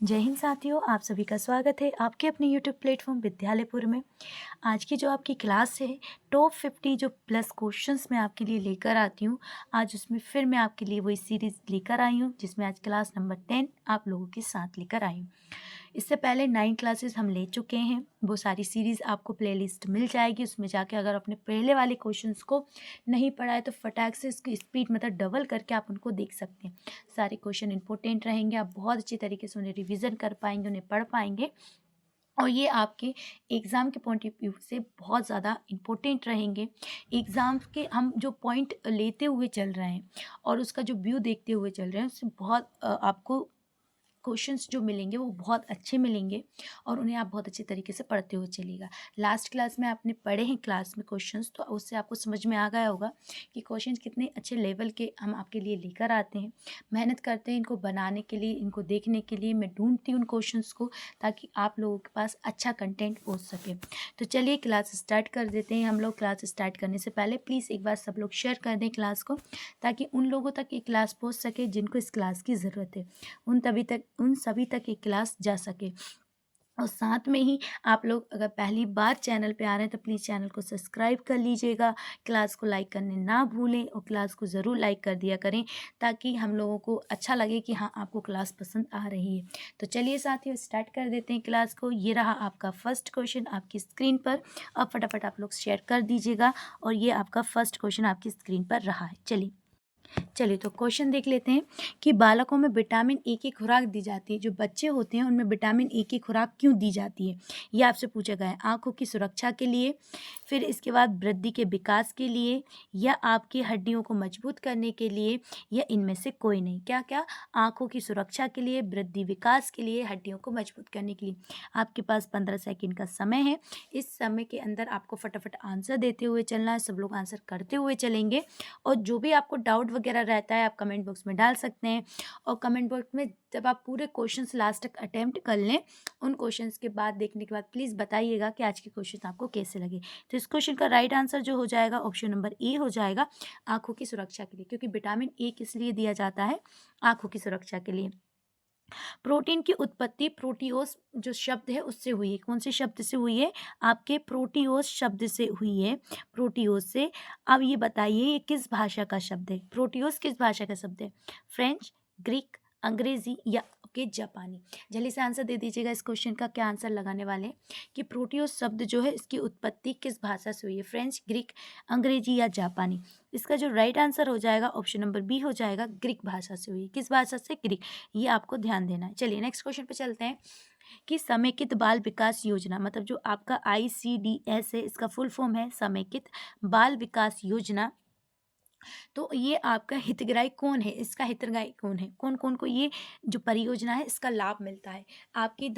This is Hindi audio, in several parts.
जय हिंद साथियों, आप सभी का स्वागत है आपके अपने यूट्यूब प्लेटफॉर्म विद्यालयपुर में। आज की जो आपकी क्लास है टॉप 50 जो प्लस क्वेश्चंस मैं आपके लिए लेकर आती हूँ। आज उसमें फिर मैं आपके लिए वही सीरीज़ लेकर आई हूँ जिसमें आज क्लास नंबर 10 आप लोगों के साथ लेकर आई हूँ। इससे पहले 9 क्लासेस हम ले चुके हैं, वो सारी सीरीज़ आपको प्लेलिस्ट मिल जाएगी। उसमें जाके अगर आपने पहले वाले क्वेश्चंस को नहीं पढ़ा है तो फटाक से इसकी स्पीड मतलब डबल करके आप उनको देख सकते हैं। सारे क्वेश्चन इंपॉर्टेंट रहेंगे, आप बहुत अच्छी तरीके से उन्हें रिवीजन कर पाएंगे, उन्हें पढ़ पाएंगे और ये आपके एग्ज़ाम के पॉइंट ऑफ व्यू से बहुत ज़्यादा इम्पोर्टेंट रहेंगे। एग्ज़ाम के हम जो पॉइंट लेते हुए चल रहे हैं और उसका जो व्यू देखते हुए चल रहे हैं उससे बहुत आपको क्वेश्चंस जो मिलेंगे वो बहुत अच्छे मिलेंगे और उन्हें आप बहुत अच्छे तरीके से पढ़ते हुए चलिएगा। लास्ट क्लास में आपने पढ़े हैं क्लास में क्वेश्चंस, तो उससे आपको समझ में आ गया होगा कि क्वेश्चंस कितने अच्छे लेवल के हम आपके लिए लेकर आते हैं। मेहनत करते हैं इनको बनाने के लिए, इनको देखने के लिए। मैं ढूंढती हूँ उन क्वेश्चंस को ताकि आप लोगों के पास अच्छा कंटेंट पहुँच सके। तो चलिए क्लास स्टार्ट कर देते हैं। हम लोग क्लास स्टार्ट करने से पहले प्लीज़ एक बार सब लोग शेयर कर दें क्लास को, ताकि उन लोगों तक ये क्लास पहुँच सके जिनको इस क्लास की ज़रूरत है। उन सभी तक ये क्लास जा सके। और साथ में ही आप लोग अगर पहली बार चैनल पे आ रहे हैं तो प्लीज़ चैनल को सब्सक्राइब कर लीजिएगा। क्लास को लाइक करने ना भूलें और क्लास को ज़रूर लाइक कर दिया करें ताकि हम लोगों को अच्छा लगे कि हाँ, आपको क्लास पसंद आ रही है। तो चलिए साथियों, स्टार्ट कर देते हैं क्लास को। ये रहा आपका फर्स्ट क्वेश्चन आपकी स्क्रीन पर। अब फटाफट आप लोग शेयर कर दीजिएगा और ये आपका फर्स्ट क्वेश्चन आपकी स्क्रीन पर रहा है। चलिए तो क्वेश्चन देख लेते हैं कि बालकों में विटामिन ए की खुराक दी जाती है। जो बच्चे होते हैं उनमें विटामिन ए की खुराक क्यों दी जाती है, ये आपसे पूछा गया है। आँखों की सुरक्षा के लिए, फिर इसके बाद वृद्धि के विकास के लिए, या आपकी हड्डियों को मजबूत करने के लिए, या इनमें से कोई नहीं। क्या क्या? आँखों की सुरक्षा के लिए, वृद्धि विकास के लिए, हड्डियों को मजबूत करने के लिए। आपके पास 15 सेकेंड का समय है। इस समय के अंदर आपको फटाफट आंसर देते हुए चलना है। सब लोग आंसर करते हुए चलेंगे और जो भी आपको डाउट वगैरह रहता है आप कमेंट बॉक्स में डाल सकते हैं। और कमेंट बॉक्स में जब आप पूरे क्वेश्चंस लास्ट तक अटेम्प्ट कर लें, उन क्वेश्चंस के बाद देखने के बाद प्लीज़ बताइएगा कि आज के क्वेश्चन आपको कैसे लगे। तो इस क्वेश्चन का राइट आंसर जो हो जाएगा ऑप्शन नंबर ए हो जाएगा, आँखों की सुरक्षा के लिए। क्योंकि विटामिन ए किस लिए दिया जाता है? आँखों की सुरक्षा के लिए। प्रोटीन की उत्पत्ति प्रोटीओस जो शब्द है उससे हुई है। कौन से शब्द से हुई है? आपके प्रोटीओस शब्द से हुई है, प्रोटीओस से। अब ये बताइए ये किस भाषा का शब्द है? प्रोटीओस किस भाषा का शब्द है? फ्रेंच, ग्रीक, अंग्रेजी या आपके जापानी? जल्दी से आंसर दे दीजिएगा। इस क्वेश्चन का क्या आंसर लगाने वाले हैं कि प्रोटीओस शब्द जो है इसकी उत्पत्ति किस भाषा से हुई है? फ्रेंच, ग्रीक, अंग्रेजी या जापानी? इसका जो राइट आंसर हो जाएगा ऑप्शन नंबर बी हो जाएगा, ग्रीक भाषा से हुई है। किस भाषा से? ग्रीक। ये आपको ध्यान देना है। चलिए नेक्स्ट क्वेश्चन पे चलते हैं कि समेकित बाल विकास योजना, मतलब जो आपका ICDS है, इसका फुल फॉर्म है समेकित बाल विकास योजना। तो ये आपका हितग्राही कौन है? इसका हितग्राही कौन है? कौन कौन को ये जो परियोजना है इसका लाभ मिलता है? आपकी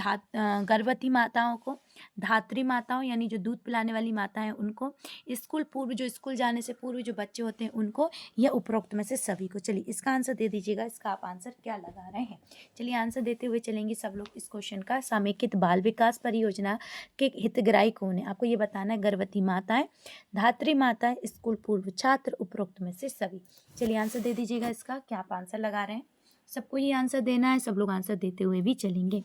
गर्भवती माताओं को, धात्री माताओं यानी जो दूध पिलाने वाली माता है उनको, स्कूल पूर्व जो स्कूल जाने से पूर्व जो बच्चे होते हैं उनको, या उपरोक्त में से सभी को? चलिए इसका आंसर दे दीजिएगा। इसका आप आंसर क्या लगा रहे हैं? चलिए आंसर देते हुए चलेंगे सब लोग इस क्वेश्चन का। समेकित बाल विकास परियोजना के हितग्राही कौन है? आपको ये बताना है। गर्भवती माताएं, धात्री माताएं, स्कूल पूर्व छात्र, उपरोक्त में से सभी। चलिए आंसर दे दीजिएगा इसका। क्या आप आंसर लगा रहे हैं? सबको ही आंसर देना है। सब लोग आंसर देते हुए भी चलेंगे।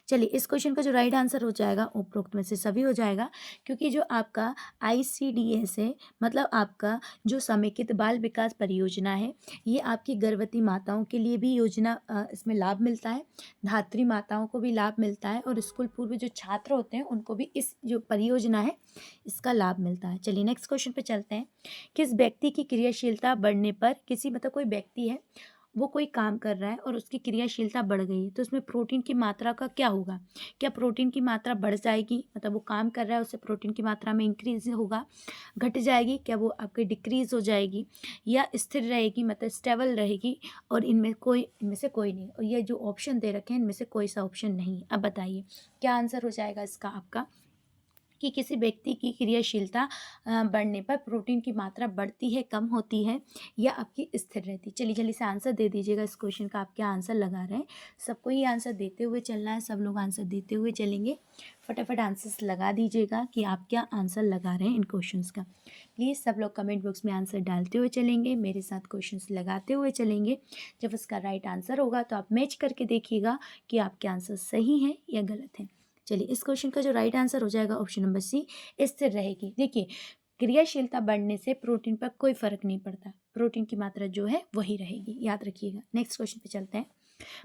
चलिए इस क्वेश्चन का जो राइट आंसर हो जाएगा उपरोक्त में से सभी हो जाएगा, क्योंकि जो आपका ICDS है, मतलब आपका जो समेकित बाल विकास परियोजना है, ये आपकी गर्भवती माताओं के लिए भी योजना इसमें लाभ मिलता है, धात्री माताओं को भी लाभ मिलता है, और स्कूल पूर्व जो छात्र होते हैं उनको भी इस जो परियोजना है इसका लाभ मिलता है। चलिए नेक्स्ट क्वेश्चन पे चलते हैं। किस व्यक्ति की क्रियाशीलता बढ़ने पर, किसी मतलब कोई व्यक्ति है वो कोई काम कर रहा है और उसकी क्रियाशीलता बढ़ गई है, तो उसमें प्रोटीन की मात्रा का क्या होगा? क्या प्रोटीन की मात्रा बढ़ जाएगी, मतलब वो काम कर रहा है उससे प्रोटीन की मात्रा में इंक्रीज होगा, घट जाएगी? क्या वो आपकी डिक्रीज हो जाएगी, या स्थिर रहेगी मतलब स्टेबल रहेगी? और इनमें से कोई नहीं। और ये जो ऑप्शन दे रखे हैं इनमें से कोई सा ऑप्शन नहीं है। अब बताइए क्या आंसर हो जाएगा इसका आपका? कि किसी व्यक्ति की क्रियाशीलता बढ़ने पर प्रोटीन की मात्रा बढ़ती है, कम होती है या आपकी स्थिर रहती है। चलिए जल्दी से आंसर दे दीजिएगा इस क्वेश्चन का। आप क्या आंसर लगा रहे हैं? सबको ही आंसर देते हुए चलना है, सब लोग आंसर देते हुए चलेंगे। फटाफट आंसर्स लगा दीजिएगा कि आप क्या आंसर लगा रहे हैं इन क्वेश्चंस का। प्लीज़ सब लोग कमेंट बॉक्स में आंसर डालते हुए चलेंगे, मेरे साथ क्वेश्चंस लगाते हुए चलेंगे। जब उसका राइट आंसर होगा तो आप मैच करके देखिएगा कि आपके आंसर सही हैं या गलत हैं। चलिए इस क्वेश्चन का जो राइट आंसर हो जाएगा ऑप्शन नंबर सी, स्थिर रहेगी। देखिए क्रियाशीलता बढ़ने से प्रोटीन पर कोई फर्क नहीं पड़ता, प्रोटीन की मात्रा जो है वही रहेगी, याद रखिएगा। नेक्स्ट क्वेश्चन पे चलते हैं।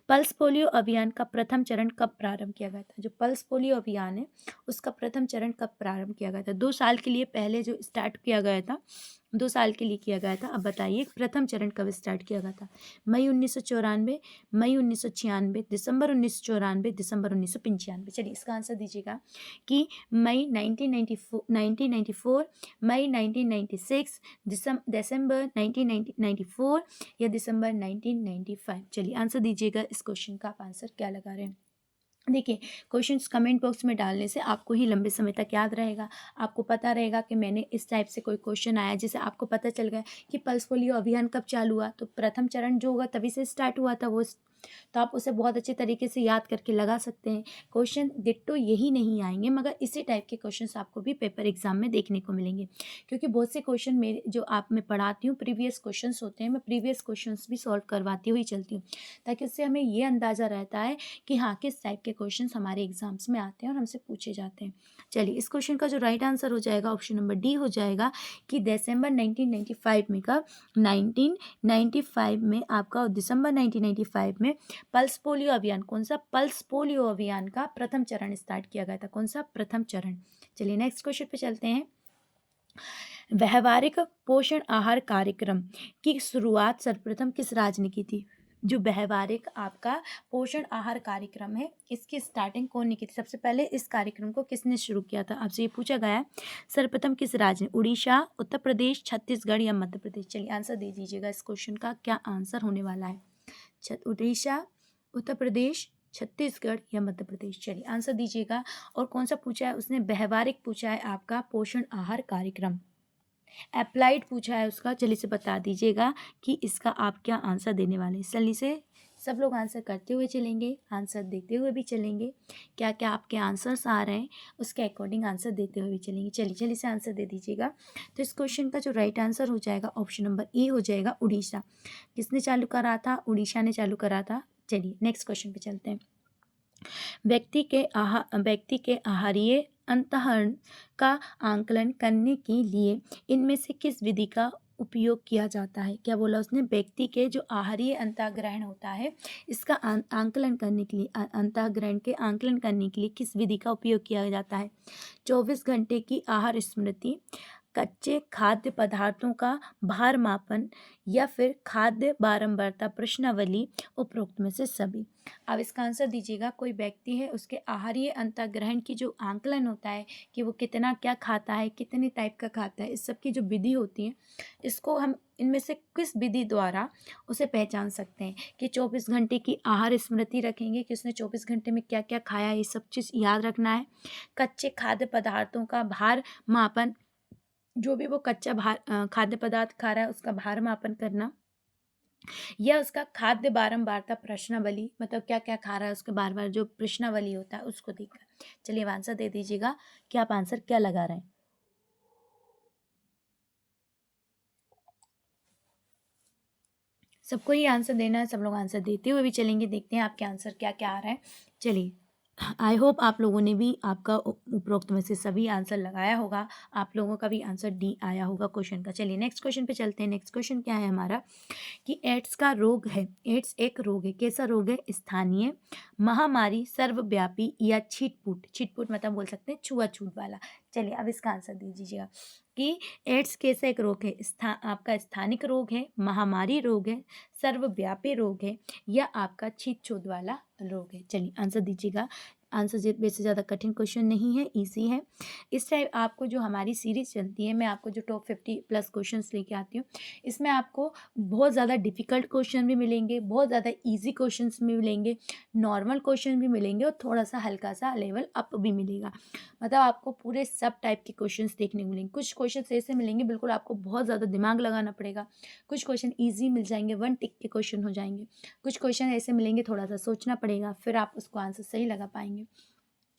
पल्स पोलियो अभियान का प्रथम चरण कब प्रारंभ किया गया था? जो पल्स पोलियो अभियान है उसका प्रथम चरण कब प्रारंभ किया गया था? 2 साल के लिए पहले जो स्टार्ट किया गया था, 2 साल के लिए किया गया था। अब बताइए प्रथम चरण कब स्टार्ट किया गया था? मई 1994, मई 1996, दिसंबर 1994, दिसंबर 1995। चलिए इसका आंसर दीजिएगा कि मई 1994, मई 1996, दिसंबर 1994 या दिसंबर 1995। चलिए आंसर दीजिएगा इस क्वेश्चन का। आप आंसर क्या लगा रहे हैं? देखिए क्वेश्चंस कमेंट बॉक्स में डालने से आपको ही लंबे समय तक याद रहेगा। आपको पता रहेगा कि मैंने इस टाइप से कोई क्वेश्चन आया, जैसे आपको पता चल गया कि पल्स पोलियो अभियान कब चालू हुआ, तो प्रथम चरण जो होगा तभी से स्टार्ट हुआ था वो, तो आप उसे बहुत अच्छे तरीके से याद करके लगा सकते हैं। क्वेश्चन डिट्टो यही नहीं आएंगे, मगर इसी टाइप के क्वेश्चंस आपको भी पेपर एग्जाम में देखने को मिलेंगे, क्योंकि बहुत से क्वेश्चन मेरे जो आप मैं पढ़ाती हूँ प्रीवियस क्वेश्चंस होते हैं, मैं प्रीवियस क्वेश्चंस भी सॉल्व करवाती हुई चलती हूँ, ताकि उससे हमें ये अंदाज़ा रहता है कि हाँ किस टाइप के क्वेश्चंस हमारे एग्जाम्स में आते हैं और हमसे पूछे जाते हैं। चलिए इस क्वेश्चन का जो राइट आंसर हो जाएगा ऑप्शन नंबर डी हो जाएगा कि दिसंबर 1995 में का 1995 में आपका, दिसंबर 1995 में पल्स पोलियो अभियान, कौन सा? पल्स पोलियो अभियान का प्रथम चरण स्टार्ट किया गया था। कौन सा? प्रथम चरण। चलिए नेक्स्ट क्वेश्चन पे चलते हैं। व्यावहारिक पोषण आहार कार्यक्रम की शुरुआत सर्वप्रथम किस राज्य ने की थी? जो व्यावहारिक आपका पोषण आहार कार्यक्रम है, इसकी स्टार्टिंग कौन ने की थी? सबसे पहले इस कार्यक्रम को किसने शुरू किया था? आपसे ये पूछा गया है सर्वप्रथम किस राज्य ने? उड़ीसा, उत्तर प्रदेश, छत्तीसगढ़ या मध्य प्रदेश? चलिए आंसर दे दीजिएगा इस क्वेश्चन का। क्या आंसर होने वाला है? उड़ीसा, उत्तर प्रदेश, छत्तीसगढ़ या मध्य प्रदेश? चलिए आंसर दीजिएगा। और कौन सा पूछा है उसने? व्यावहारिक पूछा है आपका पोषण आहार कार्यक्रम। अप्लाइड पूछा है उसका। चलिए से बता दीजिएगा कि इसका आप क्या आंसर देने वाले हैं। जल्दी से सब लोग आंसर करते हुए चलेंगे, आंसर देते हुए भी चलेंगे। क्या क्या आपके आंसर्स आ रहे हैं उसके अकॉर्डिंग आंसर देते हुए भी चलेंगे। चलिए जल्दी से आंसर दे दीजिएगा। तो इस क्वेश्चन का जो राइट आंसर हो जाएगा ऑप्शन नंबर ए हो जाएगा, उड़ीसा। किसने चालू करा था? उड़ीसा ने चालू करा था। चलिए नेक्स्ट क्वेश्चन पे चलते हैं। व्यक्ति के आहारीय अंतःकरण का आंकलन करने के लिए इनमें से किस विधि का उपयोग किया जाता है? क्या बोला उसने? व्यक्ति के जो आहारीय अंतःग्रहण होता है इसका आंकलन करने के लिए, अंतःग्रहण के आंकलन करने के लिए किस विधि का उपयोग किया जाता है? 24 घंटे की आहार स्मृति, कच्चे खाद्य पदार्थों का भार मापन या फिर खाद्य बारंबारता प्रश्नावली, उपरोक्त में से सभी। अब इसका आंसर दीजिएगा। कोई व्यक्ति है उसके आहारीय अंतःग्रहण की जो आंकलन होता है कि वो कितना क्या खाता है, कितने टाइप का खाता है, इस सब की जो विधि होती है, इसको हम इनमें से किस विधि द्वारा उसे पहचान सकते हैं? कि 24 घंटे की आहार स्मृति रखेंगे कि उसने 24 घंटे में क्या क्या खाया, ये सब चीज़ याद रखना है। कच्चे खाद्य पदार्थों का भार मापन, जो भी वो कच्चा खाद्य पदार्थ खा रहा है उसका भार मापन करना, या उसका खाद्य बारंबारता प्रश्नावली, मतलब क्या क्या खा रहा है उसके बार बार जो प्रश्नावली होता है उसको देखकर। चलिए अब आंसर दे दीजिएगा कि आप आंसर क्या लगा रहे हैं। सबको ही आंसर देना है, सब लोग आंसर देते हुए भी चलेंगे। देखते हैं आपके आंसर क्या क्या आ रहा है। चलिए आई होप आप लोगों ने भी आपका उपरोक्त में से सभी आंसर लगाया होगा, आप लोगों का भी आंसर डी आया होगा क्वेश्चन का। चलिए नेक्स्ट क्वेश्चन पे चलते हैं। नेक्स्ट क्वेश्चन क्या है हमारा कि एड्स का रोग है, एड्स एक रोग है, कैसा रोग है? स्थानीय, महामारी, सर्वव्यापी या छिटपुट? छिटपुट मतलब बोल सकते हैं छुआछूत वाला। चलिए अब इसका आंसर दे दीजिएगा कि एड्स कैसा एक रोग है? आपका स्थानिक रोग है, महामारी रोग है, सर्वव्यापी रोग है या आपका छींक छूत वाला रोग है? चलिए आंसर दीजिएगा। आंसर वैसे ज़्यादा कठिन क्वेश्चन नहीं है, ईजी है। इस टाइप आपको जो हमारी सीरीज़ चलती है, मैं आपको जो टॉप 50 प्लस क्वेश्चंस लेके आती हूँ, इसमें आपको बहुत ज़्यादा डिफ़िकल्ट क्वेश्चन भी मिलेंगे, बहुत ज़्यादा ईजी क्वेश्चंस भी मिलेंगे, नॉर्मल क्वेश्चन भी मिलेंगे और थोड़ा सा हल्का सा लेवल अप भी मिलेगा। मतलब आपको पूरे सब टाइप के क्वेश्चंस देखने को मिलेंगे। कुछ क्वेश्चंस ऐसे मिलेंगे बिल्कुल आपको बहुत ज़्यादा दिमाग लगाना पड़ेगा, कुछ क्वेश्चन ईजी मिल जाएंगे, 1 टिक के क्वेश्चन हो जाएंगे, कुछ क्वेश्चन ऐसे मिलेंगे थोड़ा सा सोचना पड़ेगा, फिर आप उसको आंसर सही लगा पाएंगे,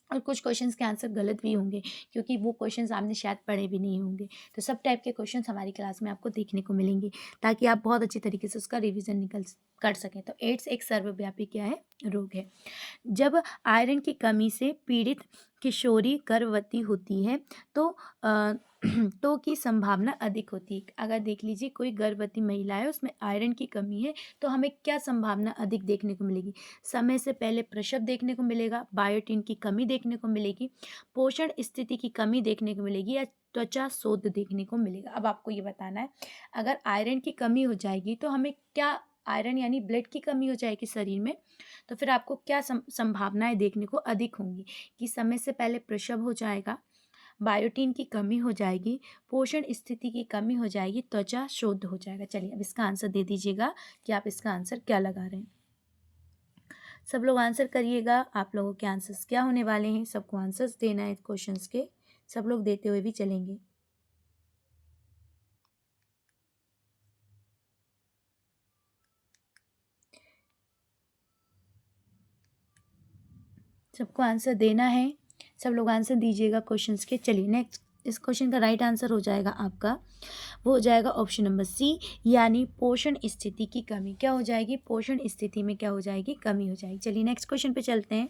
और कुछ क्वेश्चंस के आंसर गलत भी होंगे क्योंकि वो क्वेश्चंस आपने शायद पढ़े भी नहीं होंगे। तो सब टाइप के क्वेश्चंस हमारी क्लास में आपको देखने को मिलेंगे ताकि आप बहुत अच्छी तरीके से उसका रिवीजन कर सकें। तो एड्स एक सर्वव्यापी क्या है, रोग है। जब आयरन की कमी से पीड़ित किशोरी गर्भवती होती है तो तो की संभावना अधिक होती है। अगर देख लीजिए कोई गर्भवती महिला है, उसमें आयरन की कमी है, तो हमें क्या संभावना अधिक देखने को मिलेगी? समय से पहले प्रसव देखने को मिलेगा, बायोटिन की कमी देखने को मिलेगी, पोषण स्थिति की कमी देखने को मिलेगी, या त्वचा शोथ देखने को मिलेगा। अब आपको ये बताना है, अगर आयरन की कमी हो जाएगी तो हमें क्या, आयरन यानी ब्लड की कमी हो जाएगी शरीर में, तो फिर आपको क्या संभावनाएं देखने को अधिक होंगी कि समय से पहले प्रसव हो जाएगा, बायोटीन की कमी हो जाएगी, पोषण स्थिति की कमी हो जाएगी, त्वचा शोथ हो जाएगा। चलिए अब इसका आंसर दे दीजिएगा कि आप इसका आंसर क्या लगा रहे हैं। सब लोग आंसर करिएगा, आप लोगों के आंसर्स क्या होने वाले हैं, सबको आंसर्स देना है क्वेश्चंस के, सब लोग देते हुए भी चलेंगे। सबको आंसर देना है, सब लोग आंसर दीजिएगा क्वेश्चंस के। चलिए नेक्स्ट, इस क्वेश्चन का राइट आंसर हो जाएगा आपका, वो हो जाएगा ऑप्शन नंबर सी, यानी पोषण स्थिति की कमी। क्या हो जाएगी? पोषण स्थिति में क्या हो जाएगी? कमी हो जाएगी। चलिए नेक्स्ट क्वेश्चन पे चलते हैं।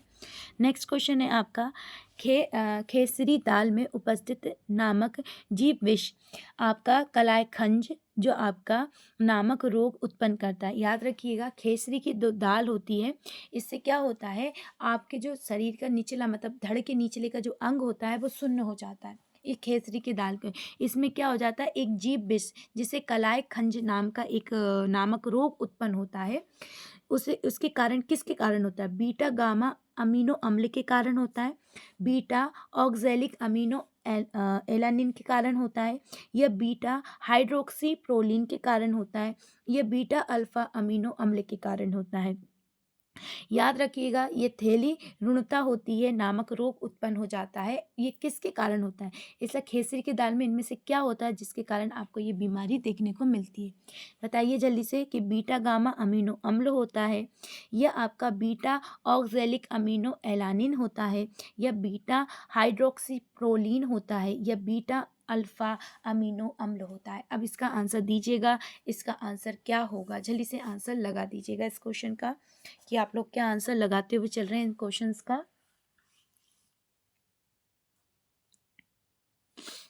नेक्स्ट क्वेश्चन है आपका, खेसरी दाल में उपस्थित नामक जीव विष आपका कलाई खंज जो आपका नामक रोग उत्पन्न करता है। याद रखिएगा, खेसरी की दो दाल होती है, इससे क्या होता है, आपके जो शरीर का निचला मतलब धड़ के निचले का जो अंग होता है वो सुन्न हो जाता है। ये खेसरी की दाल के, इसमें क्या हो जाता है, एक जीव विष जिसे कलाई खंज नाम का एक नामक रोग उत्पन्न होता है। उसे उसके कारण, किसके कारण होता है? बीटा गामा अमीनो अम्ल के कारण होता है, बीटा ऑक्सैलिक अमीनो एलानिन के कारण होता है, या बीटा हाइड्रोक्सी प्रोलिन के कारण होता है, या बीटा अल्फा अमीनो अम्ल के कारण होता है। याद रखिएगा, ये थैली ऋणता होती है, नामक रोग उत्पन्न हो जाता है, ये किसके कारण होता है? इसलिए खेसरी की दाल में इनमें से क्या होता है जिसके कारण आपको ये बीमारी देखने को मिलती है? बताइए जल्दी से कि बीटा गामा अमीनो अम्ल होता है, या आपका बीटा ऑक्सैलिक अमीनो एलानिन होता है, या बीटा हाइड्रोक्सी प्रोलिन होता है, या बीटा अल्फा अमीनो अम्ल होता है। अब इसका आंसर दीजिएगा, इसका आंसर क्या होगा? जल्दी से आंसर लगा दीजिएगा इस क्वेश्चन का कि आप लोग क्या आंसर लगाते हुए चल रहे हैं इन क्वेश्चंस का।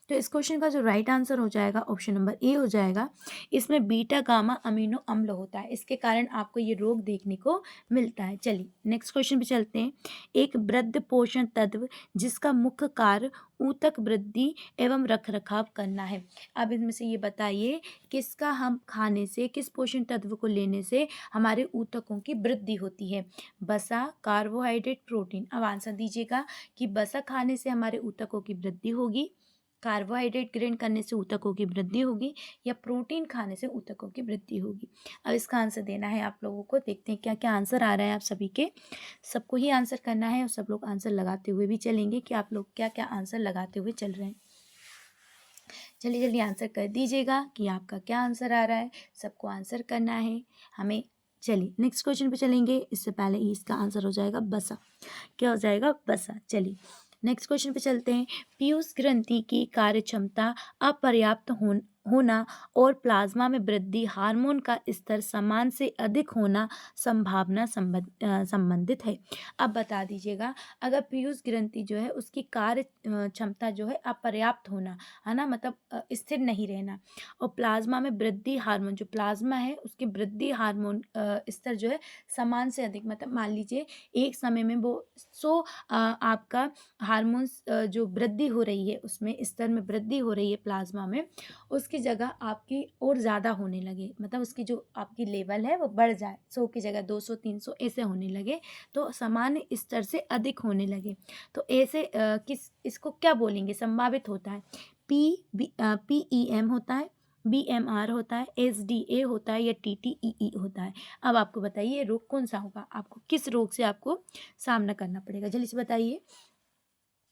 तो इस क्वेश्चन का जो राइट आंसर हो जाएगा ऑप्शन नंबर ए हो जाएगा। इसमें बीटा गामा अमीनो अम्ल होता है, इसके कारण आपको ये रोग देखने को मिलता है। चलिए नेक्स्ट क्वेश्चन पे चलते हैं। एक वृद्ध पोषण तत्व जिसका मुख्य कार्य ऊतक वृद्धि एवं रखरखाव करना है। अब इनमें से ये बताइए किसका हम खाने से, किस पोषण तत्व को लेने से हमारे ऊतकों की वृद्धि होती है? वसा, कार्बोहाइड्रेट, प्रोटीन। अब आंसर दीजिएगा कि वसा खाने से हमारे ऊतकों की वृद्धि होगी, कार्बोहाइड्रेट ग्रहण करने से ऊतकों की वृद्धि होगी, या प्रोटीन खाने से ऊतकों की वृद्धि होगी। अब इसका आंसर देना है आप लोगों को। देखते हैं क्या क्या आंसर आ रहा है आप सभी के। सबको ही आंसर करना है और सब लोग आंसर लगाते हुए भी चलेंगे कि आप लोग क्या क्या आंसर लगाते हुए चल रहे हैं। जल्दी जल्दी आंसर कर दीजिएगा कि आपका क्या आंसर आ रहा है। सबको आंसर करना है हमें। चलिए नेक्स्ट क्वेश्चन पे चलेंगे, इससे पहले ही इसका आंसर हो जाएगा बसा। क्या हो जाएगा? बसा। चलिए नेक्स्ट क्वेश्चन पे चलते हैं। पीयूष ग्रंथि की कार्य क्षमता अपर्याप्त होना और प्लाज्मा में वृद्धि हार्मोन का स्तर समान से अधिक होना संभावना संबंधित है। अब बता दीजिएगा, अगर पीयूष ग्रंथि जो है उसकी कार्य क्षमता जो है अपर्याप्त होना है ना, मतलब स्थिर नहीं रहना, और प्लाज्मा में वृद्धि हार्मोन, जो प्लाज्मा है उसके वृद्धि हार्मोन स्तर जो है समान से अधिक, मतलब मान लीजिए एक समय में वो 100 आपका हार्मोन्स जो वृद्धि हो रही है उसमें स्तर में वृद्धि हो रही है प्लाज्मा में, उसकी जगह आपकी और ज़्यादा होने लगे, मतलब उसकी जो आपकी लेवल है वो बढ़ जाए, 100 की जगह 200 300 ऐसे होने लगे, तो सामान्य स्तर से अधिक होने लगे, तो ऐसे इसको क्या बोलेंगे? संभावित होता है। PEM होता है, BMR होता है, SDA होता है या TTEE होता है। अब आपको बताइए ये रोग कौन सा होगा? आपको किस रोग से आपको सामना करना पड़ेगा? जल्दी से बताइए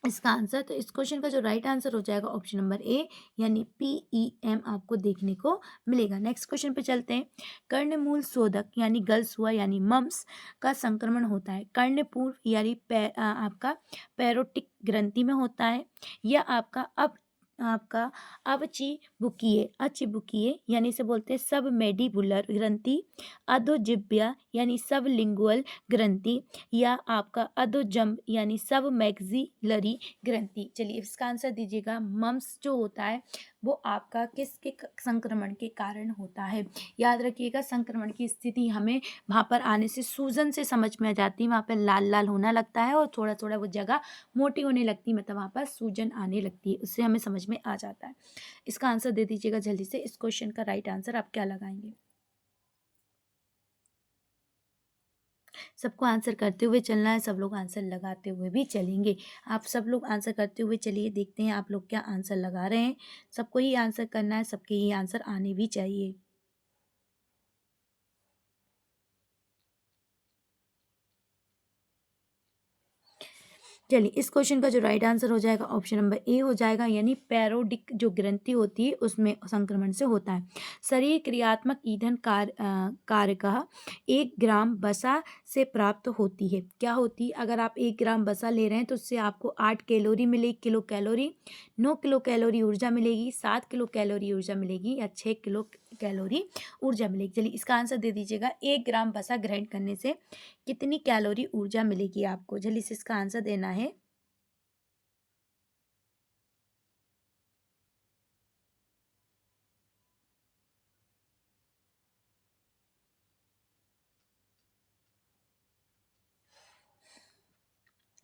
इसका आंसर। तो इस क्वेश्चन का जो राइट आंसर हो जाएगा ऑप्शन नंबर ए, यानी PEM आपको देखने को मिलेगा। नेक्स्ट क्वेश्चन पे चलते हैं। कर्णमूल शोधक यानी गल्स हुआ यानी मम्स का संक्रमण होता है कर्णपूर्व यानी आपका पैरोटिक ग्रंथि में होता है, या आपका अचिबुकीय यानी इसे बोलते हैं सब मेडिबुलर ग्रंथि, अधोजिह्वा यानी सब लिंगुअल ग्रंथि, या आपका अधोजंब यानी सब मैक्सिलरी ग्रंथि। चलिए इसका आंसर दीजिएगा। मम्स जो होता है वो आपका किसके संक्रमण के कारण होता है? याद रखिएगा, संक्रमण की स्थिति हमें वहाँ पर आने से सूजन से समझ में आ जाती है, वहाँ पर लाल लाल होना लगता है और थोड़ा थोड़ा वो जगह मोटी होने लगती है, मतलब वहाँ पर सूजन आने लगती है, उससे हमें समझ में आ जाता है। इसका आंसर दे दीजिएगा जल्दी से। इस क्वेश्चन का राइट आंसर आप क्या लगाएंगे? सबको आंसर करते हुए चलना है, सब लोग आंसर लगाते हुए भी चलेंगे। आप सब लोग आंसर करते हुए चलिए, देखते हैं आप लोग क्या आंसर लगा रहे हैं। सबको ही आंसर करना है, सबके ही आंसर आने भी चाहिए। चलिए इस क्वेश्चन का जो राइट आंसर हो जाएगा ऑप्शन नंबर ए हो जाएगा, यानी पैरोडिक जो ग्रंथि होती है उसमें संक्रमण से होता है। शरीर क्रियात्मक ईंधन कारक 1 ग्राम वसा से प्राप्त होती है। क्या होती है? अगर आप 1 ग्राम वसा ले रहे हैं तो उससे आपको 8 कैलोरी मिलेगी, किलो कैलोरी, 9 किलो कैलोरी ऊर्जा मिलेगी, 7 किलो कैलोरी ऊर्जा मिलेगी, या 6 किलो कैलोरी ऊर्जा मिलेगी। चलिए इसका आंसर दे दीजिएगा। 1 ग्राम वसा ग्रहण करने से कितनी कैलोरी ऊर्जा मिलेगी आपको? जल्दी से इसका आंसर देना है।